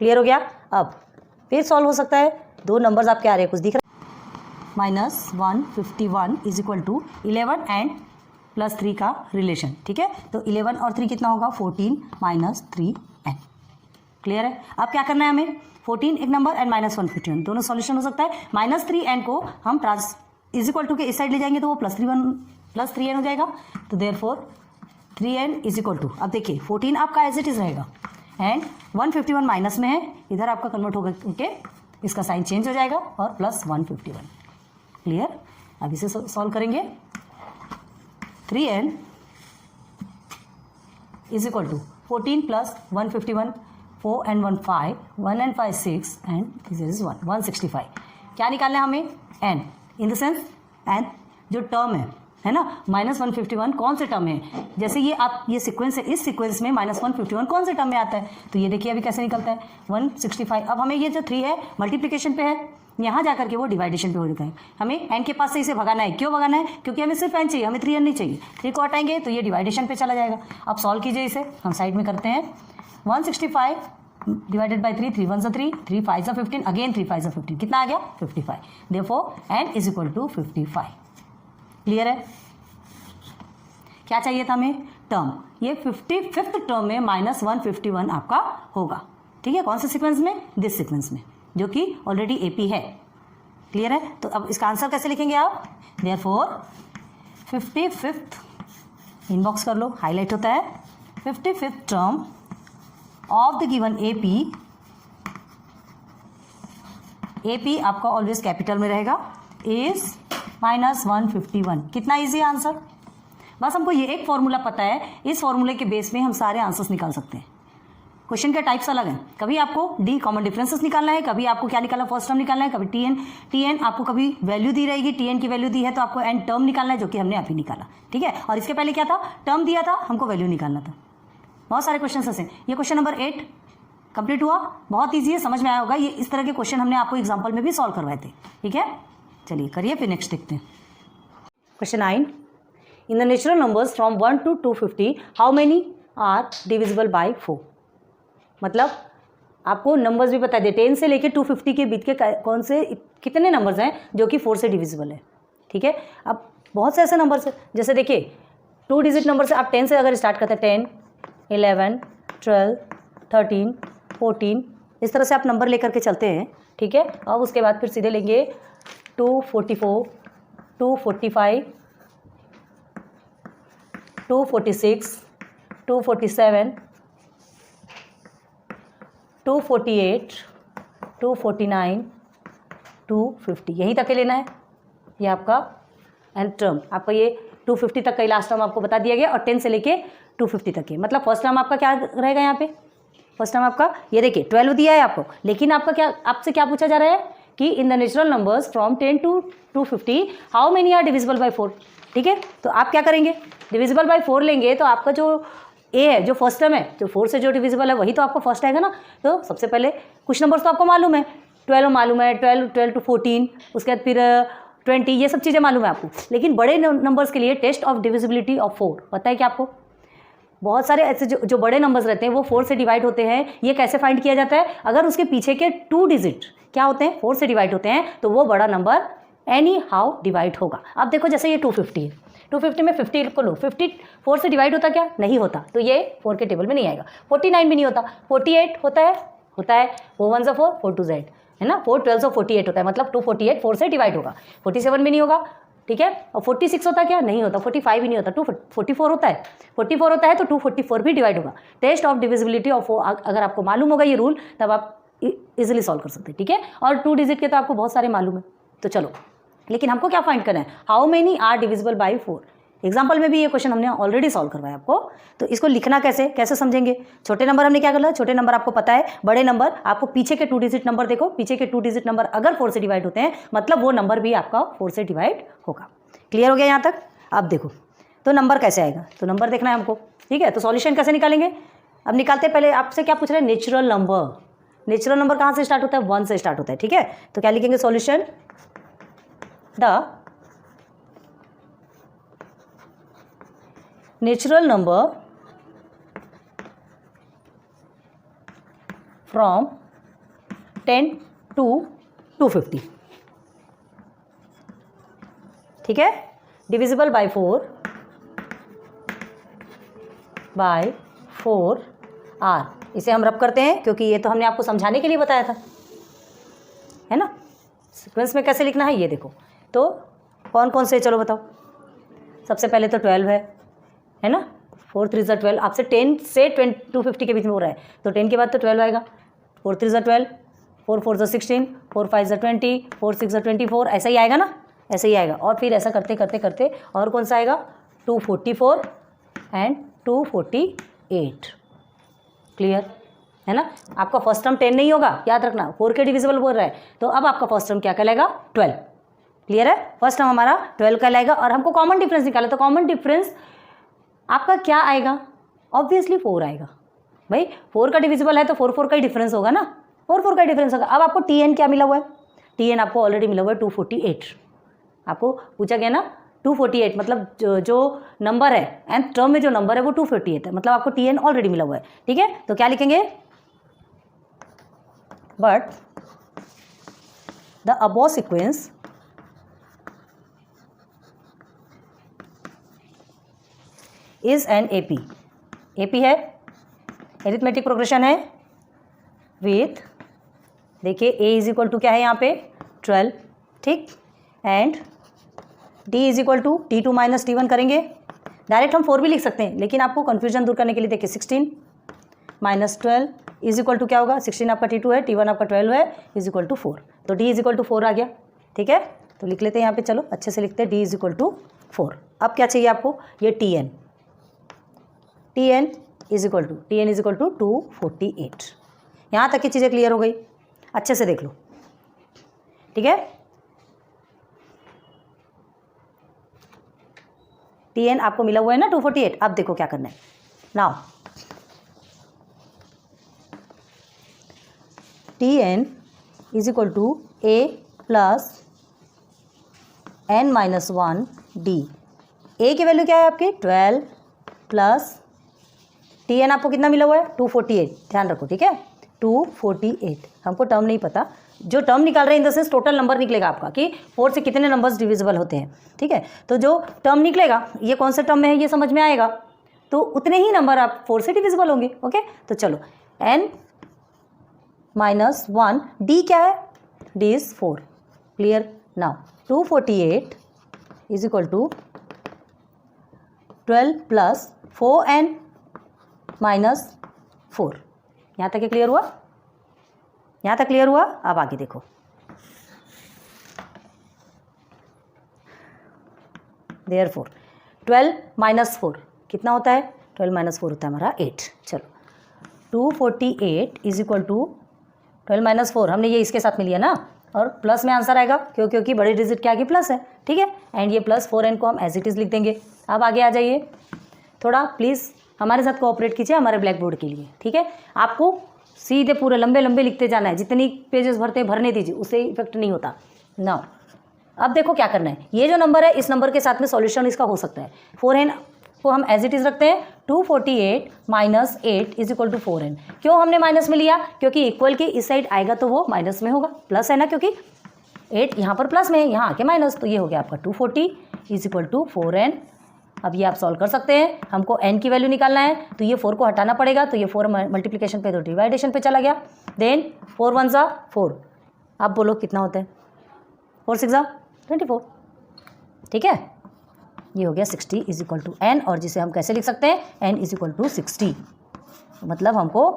क्लियर हो गया। अब फिर सॉल्व हो सकता है, दो नंबर्स आपके आ रहे हैं, कुछ दिख रहा है, -151 इज इक्वल टू 11 एंड +3 का रिलेशन। ठीक है, तो 11 और 3 कितना होगा 14 -3n। क्लियर है। अब क्या करना है हमें, 14 एक नंबर एंड -151 दोनों सॉल्यूशन हो सकता है। -3n को हम इज इक्वल टू के इस साइड ले जाएंगे तो वो +3n हो जाएगा, तो therefore 3n is equal to, अब देखिए 14 आपका एज इट इज रहेगा एंड 151 माइनस में है, इधर आपका कन्वर्ट होगा क्योंकि इसका साइन चेंज हो जाएगा और +151। क्लियर। अब इसे सॉल्व करेंगे, 3n is equal to 14 plus 151, 4 and 1 5, 1 and 5 6 and this is 165। क्या निकालना है हमें, n in the sense n जो टर्म है ना, -151 कौन से टर्म है, जैसे ये आप ये सीक्वेंस है, इस सीक्वेंस में -151 कौन से टर्म में आता है, तो ये देखिए अभी कैसे निकलता है 165। अब हमें ये जो 3 है मल्टीप्लिकेशन पे है, यहाँ जाकर के वो डिवाइडेशन पे हो जाता है, हमें n के पास से इसे भगाना है। क्यों भगाना है, क्योंकि हमें सिर्फ n चाहिए, हमें 3n नहीं चाहिए। 3 को हटाएंगे तो ये डिवाइडेशन पे चला जाएगा। अब सॉल्व कीजिए इसे, हम साइड में करते हैं, 165 डिवाइडेड बाई 3, 3 1 3, 3 5 15, अगेन 3 5 15, कितना आ गया 55। Therefore n is equal to 55। Clear है। क्या चाहिए था हमें, टर्म, ये 55th टर्म में -151 आपका होगा। ठीक है, कौन से सीक्वेंस में, दिस सीक्वेंस में, जो कि ऑलरेडी एपी है। क्लियर है। तो अब इसका आंसर कैसे लिखेंगे आप, देयरफॉर 55th इनबॉक्स कर लो, हाईलाइट होता है, 55th term of the given AP आपका ऑलवेज कैपिटल में रहेगा, इज -151। कितना इजी आंसर, बस हमको ये एक फॉर्मूला पता है, इस फॉर्मूले के बेस में हम सारे आंसर्स निकाल सकते हैं। क्वेश्चन के टाइप्स अलग हैं, कभी आपको डी कॉमन डिफरेंसेस निकालना है, कभी आपको क्या निकालना है, फर्स्ट टर्म निकालना है, कभी टीएन आपको कभी वैल्यू दी रहेगी, टीएन की वैल्यू दी है तो आपको एन टर्म निकालना है, जो कि हमने अभी निकाला। ठीक है, और इसके पहले क्या था, टर्म दिया था, हमको वैल्यू निकालना था। बहुत सारे क्वेश्चन ऐसे। ये क्वेश्चन नंबर 8 कंप्लीट हुआ, बहुत ईजी है, समझ में आया होगा। ये इस तरह के क्वेश्चन हमने आपको एग्जाम्पल में भी सॉल्व करवाए थे। ठीक है, चलिए करिए, फिर नेक्स्ट देखते हैं। Question 9, in the natural numbers from 1 to 250 how many are divisible by 4। मतलब आपको नंबर्स भी बता दे, 10 से लेकर 250 के बीच के कौन से कितने नंबर्स हैं जो कि 4 से डिविजिबल है। ठीक है, अब बहुत से ऐसे नंबर्स हैं, जैसे देखिए 2 डिजिट नंबर से आप 10 से अगर स्टार्ट करते हैं, 10 11 12 13 14, इस तरह से आप नंबर लेकर के चलते हैं। ठीक है, अब उसके बाद फिर सीधे लेंगे 244 245 246 247 248 249 250, यहीं तक के लेना है। ये आपका एंड टर्म आपका ये 250 तक का लास्ट टर्म आपको बता दिया गया, और 10 से लेके 250 तक है। मतलब फर्स्ट टर्म आपका क्या रहेगा, यहाँ पे फर्स्ट टर्म आपका ये देखिए 12 दिया है आपको, लेकिन आपका क्या, आपसे क्या पूछा जा रहा है कि in the natural numbers from 10 to 250 how many are divisible by 4। ठीक है, तो आप क्या करेंगे, डिविजिबल बाय 4 लेंगे तो आपका जो ए है, जो फर्स्ट टर्म है, जो 4 से जो डिविजिबल है वही तो आपका फर्स्ट आएगा ना। तो सबसे पहले कुछ नंबर्स तो आपको मालूम है, 12 मालूम है, 12 to 14, उसके बाद फिर 20, ये सब चीज़ें मालूम है आपको। लेकिन बड़े नंबर्स के लिए टेस्ट ऑफ डिविजिबिलिटी ऑफ 4 पता है क्या आपको, बहुत सारे ऐसे जो बड़े नंबर्स रहते हैं वो 4 से डिवाइड होते हैं। ये कैसे फाइंड किया जाता है, अगर उसके पीछे के 2 डिजिट क्या होते हैं, 4 से डिवाइड होते हैं, तो वो बड़ा नंबर एनी हाउ डिवाइड होगा। अब देखो जैसे ये 250 है, 250 में 50 को लो, 50 4 से डिवाइड होता क्या, नहीं होता, तो ये 4 के टेबल में नहीं आएगा। 49 भी नहीं होता, 48 होता है 4 1 4 4 2 Z है ना, 4 12 48 होता है, मतलब 248 4 से डिवाइड होगा। 47 भी नहीं होगा, ठीक है। और 46 होता क्या, नहीं होता, 45 ही नहीं होता, 244 होता है, 44 होता है तो 244 भी डिवाइड होगा। टेस्ट ऑफ डिविजिबिलिटी ऑफ, अगर आपको मालूम होगा ये रूल तब आप इजीली सॉल्व कर सकते हैं, ठीक है। और 2 डिजिट के तो आपको बहुत सारे मालूम है। तो चलो, लेकिन हमको क्या फाइंड करना है, how many are divisible by 4। Example में भी ये क्वेश्चन हमने ऑलरेडी सॉल्व करवाया आपको। तो इसको लिखना कैसे समझेंगे। छोटे नंबर हमने क्या करना है, छोटे नंबर आपको पता है, बड़े नंबर आपको पीछे के 2 डिजिट नंबर देखो, पीछे के 2 डिजिट नंबर अगर 4 से डिवाइड होते हैं मतलब वो नंबर भी आपका 4 से डिवाइड होगा। क्लियर हो गया यहाँ तक। अब देखो तो नंबर कैसे आएगा, तो नंबर देखना है हमको, ठीक है। तो सॉल्यूशन कैसे निकालेंगे, अब निकालते पहले आपसे क्या पूछ रहे हैं, नेचुरल नंबर। नेचुरल नंबर कहाँ से स्टार्ट होता है, 1 से स्टार्ट होता है, ठीक है। तो क्या लिखेंगे, solution the natural number from 10 to 250, ठीक है। Divisible by 4 are. इसे हम रब करते हैं क्योंकि ये तो हमने आपको समझाने के लिए बताया था, है ना। सीक्वेंस में कैसे लिखना है ये देखो, तो कौन कौन से, चलो बताओ। सबसे पहले तो 12 है ना, 4 3 ज़ा 12, आपसे 10 से 250 के बीच में हो रहा है तो 10 के बाद तो 12 आएगा। 4 3 ज़ा 12, 4 4 ज़ा 16, 4 5 ज़ा 20, 4 6 ज़ा 24, ऐसा ही आएगा ना, ऐसे ही आएगा। और फिर ऐसा करते करते करते और कौन सा आएगा, 244 एंड 248। क्लियर है ना। आपका फर्स्ट टर्म 10 नहीं होगा, याद रखना, 4 के डिविजिबल बोल रहा है तो अब आपका फर्स्ट टर्म क्या कहलाएगा, 12। क्लियर है, फर्स्ट टर्म हमारा 12 कहलाएगा। और हमको कॉमन डिफरेंस निकाला, तो कॉमन डिफरेंस आपका क्या आएगा, ऑब्वियसली 4 आएगा भाई, 4 का डिविजिबल है तो 4 4 का ही डिफरेंस होगा ना, 4 4 का ही डिफरेंस होगा। अब आपको TN क्या मिला हुआ है, TN आपको ऑलरेडी मिला हुआ है 248। आपको पूछा गया ना 248, मतलब जो नंबर है nth टर्म में जो नंबर है वो 248 है, मतलब आपको TN ऑलरेडी मिला हुआ है, ठीक है। तो क्या लिखेंगे, but the above sequence is an AP। AP है, एरिथमेटिक प्रोग्रेशन है विथ, देखिए A इज इक्वल टू क्या है यहाँ पे 12, ठीक, and D is equal to T2 minus T1 करेंगे। डायरेक्ट हम 4 भी लिख सकते हैं, लेकिन आपको कन्फ्यूजन दूर करने के लिए देखिए 16 माइनस 12 इज इक्वल टू क्या होगा, 16 आपका T2 है, T1 आपका 12 है, इज इक्वल टू 4। तो D इज इक्वल टू 4 आ गया, ठीक है। तो लिख लेते हैं यहाँ पे, चलो अच्छे से लिखते हैं, D इज इक्वल टू 4। अब क्या चाहिए आपको, ये TN इज इक्वल टू 248। यहाँ तक की चीज़ें क्लियर हो गई, अच्छे से देख लो, ठीक है। TN आपको मिला हुआ है ना 248। अब देखो क्या करना है, now TN is equal to A plus n-1 D। A की वैल्यू क्या है आपकी 12 प्लस TN आपको कितना मिला हुआ है 248, ध्यान रखो, ठीक है 248। हमको टर्म नहीं पता, जो टर्म निकाल रहे हैं इन द सेंस टोटल नंबर निकलेगा आपका कि 4 से कितने नंबर्स डिविजिबल होते हैं, ठीक है। तो जो टर्म निकलेगा ये कौन से टर्म में है ये समझ में आएगा, तो उतने ही नंबर आप 4 से डिविजिबल होंगे, ओके। तो चलो n-1 D क्या है, D is 4। Clear, now 248 is equal to 12 plus 4n minus 4। यहाँ तक क्लियर हुआ, यहाँ तक क्लियर हुआ। अब आगे देखो, देयरफॉर 12 माइनस 4 कितना होता है, 12 माइनस 4 होता है हमारा 8। चलो 248 इज इक्वल टू 12 माइनस 4, हमने ये इसके साथ में लिया ना, और प्लस में आंसर आएगा क्योंकि बड़े डिजिट के आगे प्लस है, ठीक है। एंड ये प्लस 4n को हम एज इट इज़ लिख देंगे। अब आगे आ जाइए, थोड़ा प्लीज़ हमारे साथ कोऑपरेट कीजिए हमारे ब्लैक बोर्ड के लिए, ठीक है। आपको सीधे पूरे लंबे लंबे लिखते जाना है, जितनी पेजेस भरने दीजिए, उससे इफेक्ट नहीं होता ना। अब देखो क्या करना है, ये जो नंबर है इस नंबर के साथ में सॉल्यूशन इसका हो सकता है। 4n को हम एज इट इज़ रखते हैं, 248 minus 8 is equal to 4n। क्यों हमने माइनस में लिया, क्योंकि इक्वल के इस साइड आएगा तो वो माइनस में होगा, प्लस है ना, क्योंकि 8 यहाँ पर प्लस में है, यहाँ आके माइनस, तो ये हो गया आपका 240 इज इक्वल टू 4n। अब ये आप सॉल्व कर सकते हैं, हमको n की वैल्यू निकालना है तो ये 4 को हटाना पड़ेगा, तो ये 4 मल्टीप्लिकेशन पे तो डिवाइडेशन पे चला गया, देन 4 1 ज़ा 4। अब बोलो कितना होता है, 4 6 ज़ा 24, ठीक है, ये हो गया 60 इज इक्वल टू n, और जिसे हम कैसे लिख सकते हैं, n इज इक्वल टू 60, मतलब हमको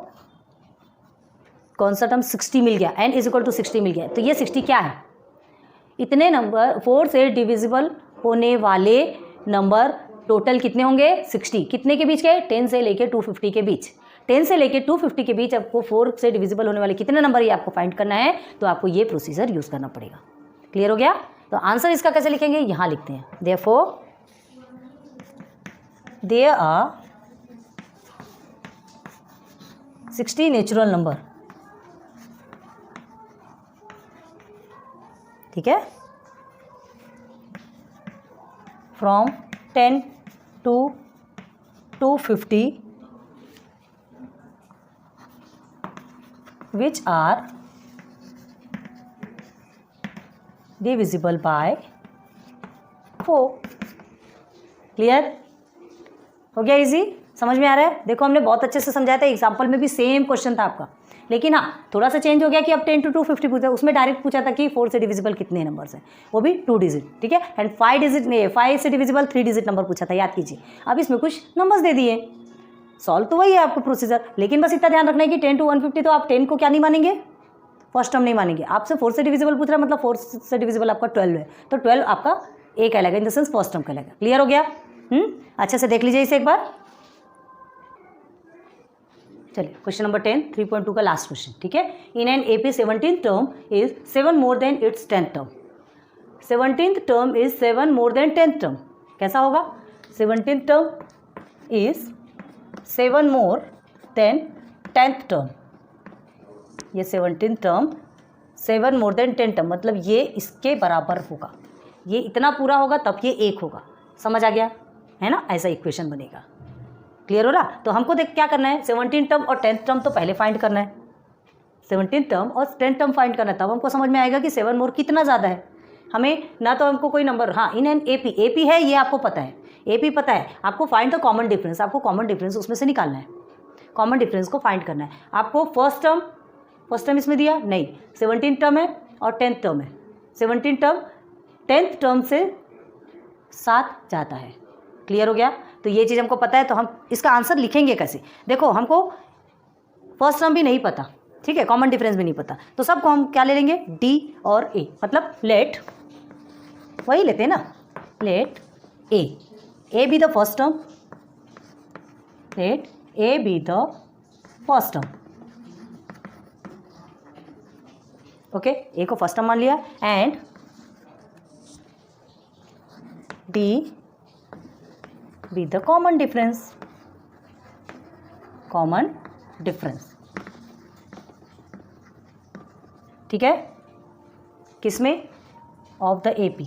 कौन सा टर्म 60 मिल गया, n इज इक्वल टू 60 मिल गया। तो ये 60 क्या है, इतने नंबर 4 से डिविजिबल होने वाले नंबर टोटल कितने होंगे, 60, कितने के बीच के, 10 से लेके 250 के बीच, 10 से लेके 250 के बीच आपको 4 से डिविजिबल होने वाले कितने नंबर ये आपको फाइंड करना है, तो आपको ये प्रोसीजर यूज़ करना पड़ेगा। क्लियर हो गया। तो आंसर इसका कैसे लिखेंगे, यहाँ लिखते हैं, therefore there are 60 natural number, ठीक है, from 10 to 250 which are divisible by 4। Clear हो गया, इजी, समझ में आ रहा है। देखो हमने बहुत अच्छे से समझाया था, एग्जाम्पल में भी सेम क्वेश्चन था आपका, लेकिन हाँ थोड़ा सा चेंज हो गया कि अब 10 to 250 पूछा, उसमें डायरेक्ट पूछा था कि 4 से डिविजिबल कितने नंबर्स हैं, वो भी 2 डिजिट, ठीक है, एंड 5 से डिविजिबल 3 डिजिट नंबर पूछा था, याद कीजिए। अब इसमें कुछ नंबर्स दे दिए, सॉल्व तो वही है आपको प्रोसीजर, लेकिन बस इतना ध्यान रखना है कि 10 to 150 तो आप 10 को क्या नहीं मानेंगे, फर्स्ट टर्म नहीं मानेंगे। आपसे 4 से डिविजिबल पूछ रहा है, मतलब 4 से डिविजिबल आपका 12 है, तो 12 आपका एक कहलाएगा, इन द सेंस फर्स्ट टर्म कहलाएगा। क्लियर हो गया। अच्छे से देख लीजिए इसे एक बार। चलिए क्वेश्चन नंबर 10 3.2 का लास्ट क्वेश्चन, ठीक है। In an AP 17th term is 7 more than it's 10th term, 17th term is 7 more than 10th term, कैसा होगा, 17th term is 7 more than 10th term, ये 17th term 7 more than 10 term, मतलब ये इसके बराबर होगा, ये इतना पूरा होगा तब ये 1 होगा, समझ आ गया है ना, ऐसा इक्वेशन बनेगा। क्लियर हो रहा। तो हमको देख क्या करना है, 17 टर्म और 10th टर्म तो पहले फाइंड करना है, 17 टर्म और 10th टर्म फाइंड करना है, तब हमको समझ में आएगा कि 7 मोर कितना ज़्यादा है। हमें ना तो हमको कोई नंबर, हाँ इन एन AP है, ये आपको पता है, AP पता है, आपको फाइंड द कॉमन डिफरेंस, आपको कॉमन डिफरेंस उसमें से निकालना है, कॉमन डिफरेंस को फाइंड करना है आपको। फर्स्ट टर्म इसमें दिया नहीं, 17 टर्म है और 10th टर्म है, 17 टर्म 10th टर्म से साथ जाता है। क्लियर हो गया। तो ये चीज़ हमको पता है, तो हम इसका आंसर लिखेंगे कैसे, देखो हमको फर्स्ट टर्म भी नहीं पता, ठीक है, कॉमन डिफरेंस भी नहीं पता, तो सबको हम क्या ले लेंगे, D और A, मतलब लेट, वही लेते हैं ना, let A be the first term, let A be the first term, okay, A को फर्स्ट टर्म मान लिया, and D be the common difference, ठीक है, किसमें, ऑफ द AP,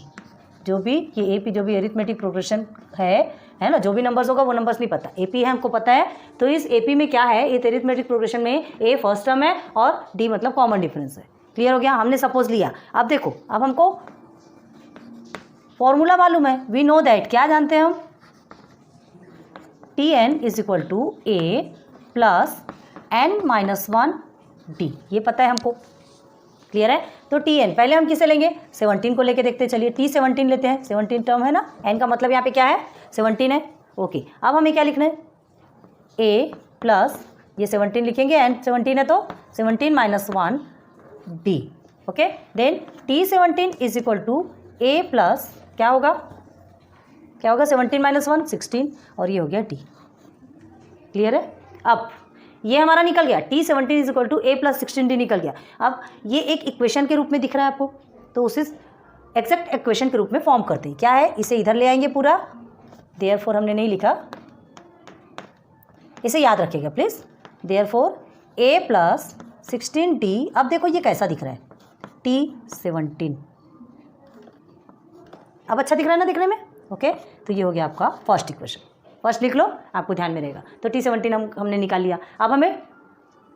जो भी ये AP जो भी अरिथमेटिक प्रोग्रेशन है ना, जो भी नंबर्स होगा वो नंबर्स नहीं पता, AP है हमको पता है, तो इस AP में क्या है, इस अरिथमेटिक प्रोग्रेशन में A फर्स्ट टर्म है और D मतलब कॉमन डिफरेंस है। क्लियर हो गया, हमने सपोज लिया। अब देखो, अब हमको फॉर्मूला मालूम है, वी नो दैट, क्या जानते हैं हम, Tn is equal to A plus n-1 D, ये पता है हमको। क्लियर है। तो Tn पहले हम किसे लेंगे, 17 को लेके देखते हैं, चलिए T17 लेते हैं, 17 टर्म है ना, n का मतलब यहाँ पे क्या है, 17 है। ओके, अब हमें क्या लिखना है, A प्लस ये 17 लिखेंगे, n 17 है तो 17-1 D, okay. Then T17 is equal to A plus क्या होगा 17-1 16, और ये हो गया D। क्लियर है। अब ये हमारा निकल गया, T17 is equal to A plus 16D निकल गया। अब ये एक इक्वेशन के रूप में दिख रहा है आपको, तो उसे एक्जैक्ट इक्वेशन के रूप में फॉर्म करते हैं। क्या है, इसे इधर ले आएंगे पूरा, देयरफॉर हमने नहीं लिखा, इसे याद रखिएगा please, therefore A plus 16D। अब देखो ये कैसा दिख रहा है, T17, अब अच्छा दिख रहा है ना दिखने में, ओके। तो ये हो गया आपका फर्स्ट इक्वेशन, फर्स्ट लिख लो, आपको ध्यान में रहेगा। तो T17 हमने निकाल लिया, अब हमें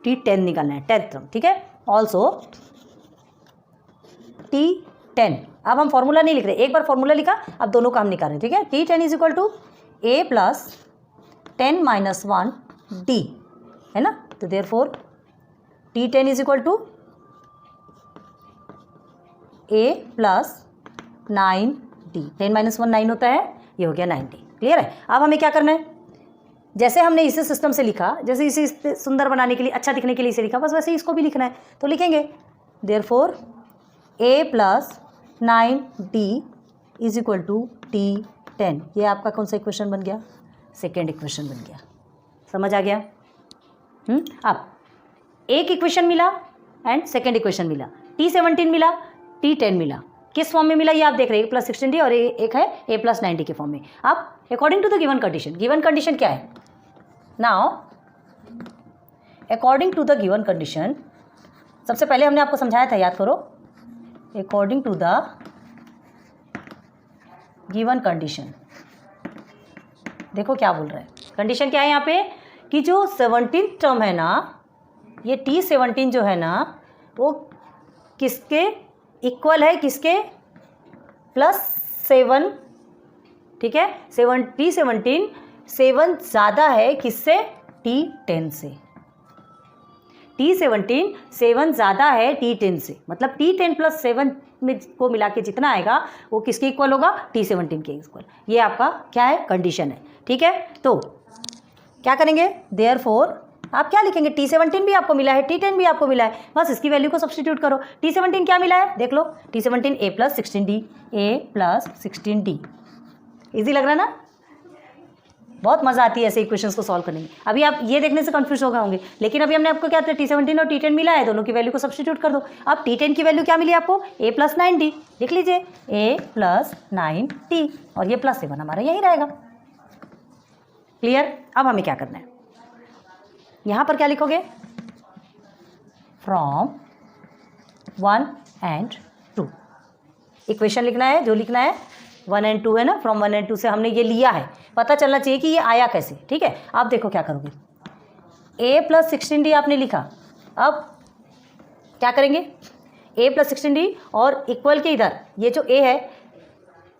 T10 निकालना है, 10th टर्म, ठीक है। ऑल्सो T10, अब हम फॉर्मूला नहीं लिख रहे, एक बार फॉर्मूला लिखा, अब दोनों का हम निकाल रहे हैं, ठीक है। T10 is equal to A plus 10-1 D, है ना। तो therefore T10 is equal to A plus 9 90। 10 - 1 9 होता है, ये हो गया 90। क्लियर है? अब हमें क्या करना है, जैसे हमने इसे सिस्टम से लिखा, जैसे इसे सुंदर बनाने के लिए, अच्छा दिखने के लिए इसे लिखा, बस वैसे ही इसको भी लिखना है। तो लिखेंगे देयरफॉर a + 9d = T10। ये आपका कौन सा इक्वेशन बन गया? सेकेंड इक्वेशन बन गया। समझ आ गया? अब एक इक्वेशन मिला एंड सेकेंड इक्वेशन मिला, T17 मिला, T10 मिला। किस फॉर्म में मिला ये आप देख रहे हैं, a + 16d और एक है a + 9d के फॉर्म में। अब according to the given condition क्या है? Now according to the given condition, सबसे पहले हमने आपको समझाया था, याद करो। According to the given condition, देखो क्या बोल रहा है, कंडीशन क्या है यहाँ पे कि जो 17 टर्म है ना, ये T17 जो है ना, वो किसके इक्वल है? किसके? +7। ठीक है, T17 7 ज़्यादा है किससे? T10 से। T17 7 ज़्यादा है T10 से, मतलब T10 + 7 में को मिला के जितना आएगा वो किसके इक्वल होगा? T17 के इक्वल। ये आपका क्या है? कंडीशन है। ठीक है, तो क्या करेंगे? देयरफॉर आप क्या लिखेंगे? T17 भी आपको मिला है, T10 भी आपको मिला है, बस इसकी वैल्यू को सब्स्टिट्यूट करो। T17 क्या मिला है? देख लो, T17 a + 16d, a + 16d। Easy लग रहा है ना? बहुत मज़ा आती है ऐसे इक्वेशंस को सॉल्व करने में। अभी आप ये देखने से कंफ्यूज हो गए होंगे, लेकिन अभी हमने आपको क्या था, T17 और T10 मिला है, दोनों की वैल्यू को सब्स्टिट्यूट कर दो। अब T10 की वैल्यू क्या मिली आपको? a + 9d। लिख लीजिए a + 9d, और ये +7 हमारा यही रहेगा। क्लियर? अब हमें क्या करना है, यहाँ पर क्या लिखोगे? फ्रॉम 1 and 2 इक्वेशन लिखना है, जो लिखना है 1 and 2 है ना, फ्रॉम 1 and 2 से हमने ये लिया है, पता चलना चाहिए कि ये आया कैसे। ठीक है, आप देखो क्या करोगे, a + 16d आपने लिखा, अब क्या करेंगे? a + 16d और इक्वल के इधर ये जो a है,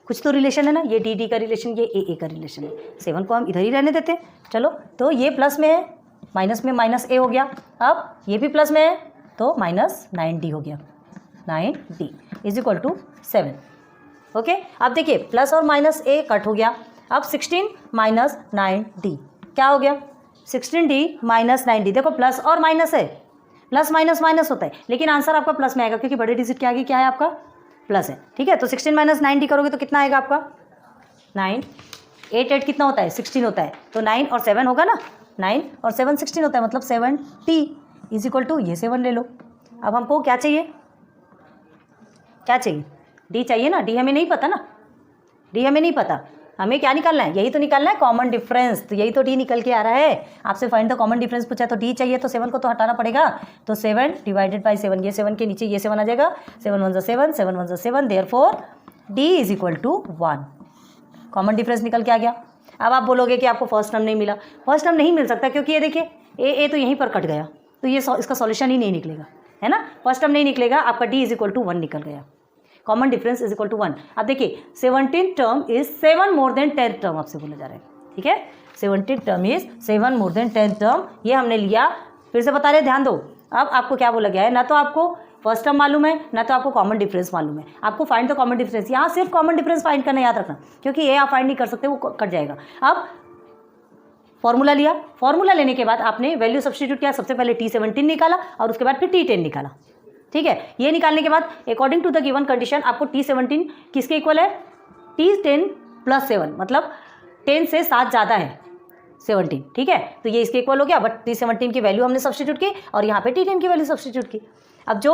कुछ तो रिलेशन है ना, ये dd का रिलेशन, ये a का रिलेशन है, 7 को हम इधर ही रहने देते हैं। चलो, तो ये प्लस में है, माइनस में -a हो गया। अब ये भी प्लस में है, तो -9d हो गया, 9d = 7। ओके, अब देखिए प्लस और -a कट हो गया। अब 16 - 9d क्या हो गया? 16d - 9d। देखो प्लस और माइनस है, प्लस माइनस माइनस होता है, लेकिन आंसर आपका प्लस में आएगा क्योंकि बड़े डिजिट के आगे क्या है आपका? प्लस है। ठीक है, तो 16 - 9d करोगे तो कितना आएगा आपका? 9। 8 कितना होता है? 16 होता है, तो 9 और 7 होगा ना, 9 और 7 16 होता है, मतलब 7t = ये 7 ले लो। अब हमको क्या चाहिए? क्या चाहिए? डी चाहिए ना, डी हमें नहीं पता ना, डी हमें नहीं पता, हमें क्या निकालना है? यही तो निकालना है, कॉमन डिफरेंस। तो यही तो डी निकल के आ रहा है। आपसे फाइंड द कॉमन डिफरेंस पूछा, तो डी चाहिए, तो 7 को तो हटाना पड़ेगा, तो 7 / 7, ये 7 के नीचे ये 7 आ जाएगा, 7 × 1 = 7, 7 × 1 = 7, देयरफॉर डी = 1। कॉमन डिफरेंस निकल के आ गया। अब आप बोलोगे कि आपको फर्स्ट टर्म नहीं मिला, फर्स्ट टर्म नहीं मिल सकता क्योंकि ये देखिए ए तो यहीं पर कट गया, तो ये इसका सॉल्यूशन ही नहीं निकलेगा, है ना, फर्स्ट टर्म नहीं निकलेगा, आपका डी = 1 निकल गया। Common difference = 1। अब देखिए 17 term is 7 more than 10 term आपसे बोला जा रहा है। ठीक है, 17 term is 7 more than 10 term, ये हमने लिया। फिर से बता रहे, ध्यान दो। अब आपको क्या बोला गया है, ना तो आपको फर्स्ट टर्म मालूम है, ना तो आपको कॉमन डिफरेंस मालूम है, आपको फाइंड द कॉमन डिफरेंस। यहाँ सिर्फ कॉमन डिफरेंस फाइंड करना, याद रखना, क्योंकि ये आप फाइंड नहीं कर सकते, वो कट जाएगा। अब फॉर्मूला लिया, फॉर्मूला लेने के बाद आपने वैल्यू सब्स्टिट्यूट किया, सबसे पहले T17 निकाला और उसके बाद फिर T10 निकाला। ठीक है, ये निकालने के बाद according to the given condition आपको T17 किसके इक्वल है? T10 + 7, मतलब 10 से 7 ज़्यादा है 17। ठीक है, तो ये इसके इक्वल हो गया, बट T17 की वैल्यू हमने सब्स्टिट्यूट की और यहाँ पे T10 की वैल्यू सब्स्टिट्यूट की। अब जो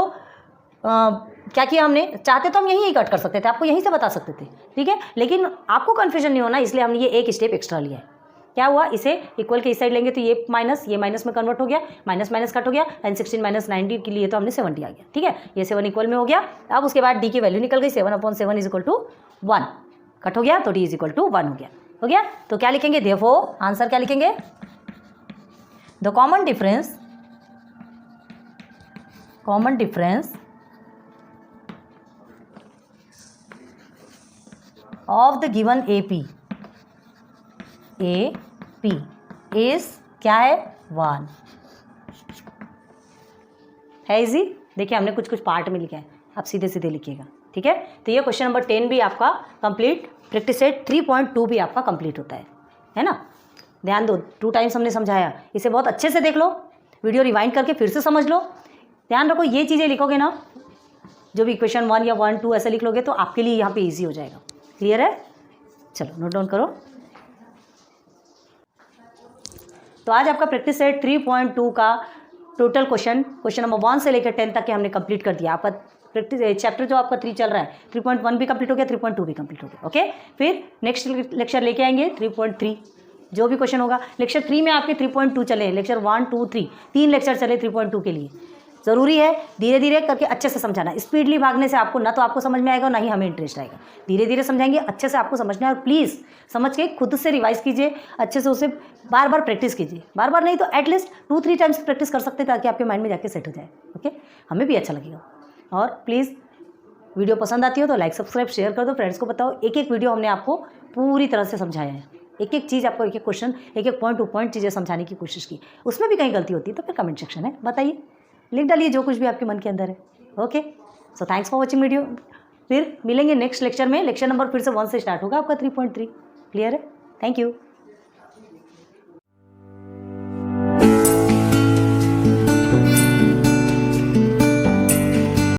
क्या किया हमने, चाहते तो हम यहीं कट कर सकते थे, आपको यहीं से बता सकते थे। ठीक है, लेकिन आपको कन्फ्यूजन नहीं होना, इसलिए हमने ये एक स्टेप एक्स्ट्रा लिया है। क्या हुआ, इसे इक्वल के इस साइड लेंगे तो ये माइनस में कन्वर्ट हो गया, माइनस माइनस कट हो गया, एंड 16 - 9d के लिए तो हमने 70 आ गया। ठीक है, ये 7 इक्वल में हो गया। अब उसके बाद डी की वैल्यू निकल गई, 7/7 = 1 कट हो गया, तो डी = 1 हो गया। तो क्या लिखेंगे, देयरफॉर आंसर क्या लिखेंगे? The common difference of the given AP is क्या है? 1 है। इजी, देखिए हमने कुछ पार्ट में लिखा है, आप सीधे सीधे लिखिएगा। ठीक है। तो ये क्वेश्चन नंबर 10 भी आपका कंप्लीट, प्रैक्टिस सेट 3.2 भी आपका कंप्लीट होता है ना। ध्यान दो, 2 टाइम्स हमने समझाया, इसे बहुत अच्छे से देख लो, वीडियो रिवाइंड करके फिर से समझ लो। ध्यान रखो ये चीज़ें लिखोगे ना, जो भी क्वेश्चन 1 या 1 2 ऐसे लिख लोगे तो आपके लिए यहाँ पे ईजी हो जाएगा। क्लियर है? चलो नोट डाउन करो। तो आज आपका प्रैक्टिस सेट 3.2 का टोटल क्वेश्चन नंबर 1 से लेकर 10 तक के हमने कंप्लीट कर दिया। आपका प्रैक्टिस चैप्टर जो आपका 3 चल रहा है, 3.1 भी कंप्लीट हो गया, 3.2 भी कंप्लीट हो गया। ओके, फिर नेक्स्ट लेक्चर लेके आएंगे 3.3, जो भी क्वेश्चन होगा। लेक्चर 3 में आपके 3.2 चले, लेक्चर 1 2 3 3 लेक्चर चले 3.2 के लिए। ज़रूरी है धीरे धीरे करके अच्छे से समझाना। स्पीडली भागने से आपको ना तो आपको समझ में आएगा, ना ही हमें इंटरेस्ट आएगा। धीरे धीरे समझाएंगे, अच्छे से आपको समझना है। और प्लीज़ समझ के खुद से रिवाइज कीजिए, अच्छे से उसे बार बार प्रैक्टिस कीजिए। बार बार नहीं तो एटलीस्ट 2-3 टाइम्स प्रैक्टिस कर सकते हैं, ताकि आपके माइंड में जाके सेट हो जाए। ओके, हमें भी अच्छा लगेगा। और प्लीज़ वीडियो पसंद आती हो तो लाइक सब्सक्राइब शेयर कर दो, फ्रेंड्स को बताओ। एक एक वीडियो हमने आपको पूरी तरह से समझाया है, एक एक चीज़ आपको, एक एक क्वेश्चन, एक एक पॉइंट टू पॉइंट चीज़ें समझाने की कोशिश की। उसमें भी कहीं गलती होती है तो फिर कमेंट सेक्शन है, बताइए, लिख डालिए जो कुछ भी आपके मन के अंदर है। Okay, so thanks for watching video. फिर मिलेंगे नेक्स्ट लेक्चर में। लेक्चर नंबर फिर से 1 से स्टार्ट होगा आपका 3.3। क्लियर है? Thank you.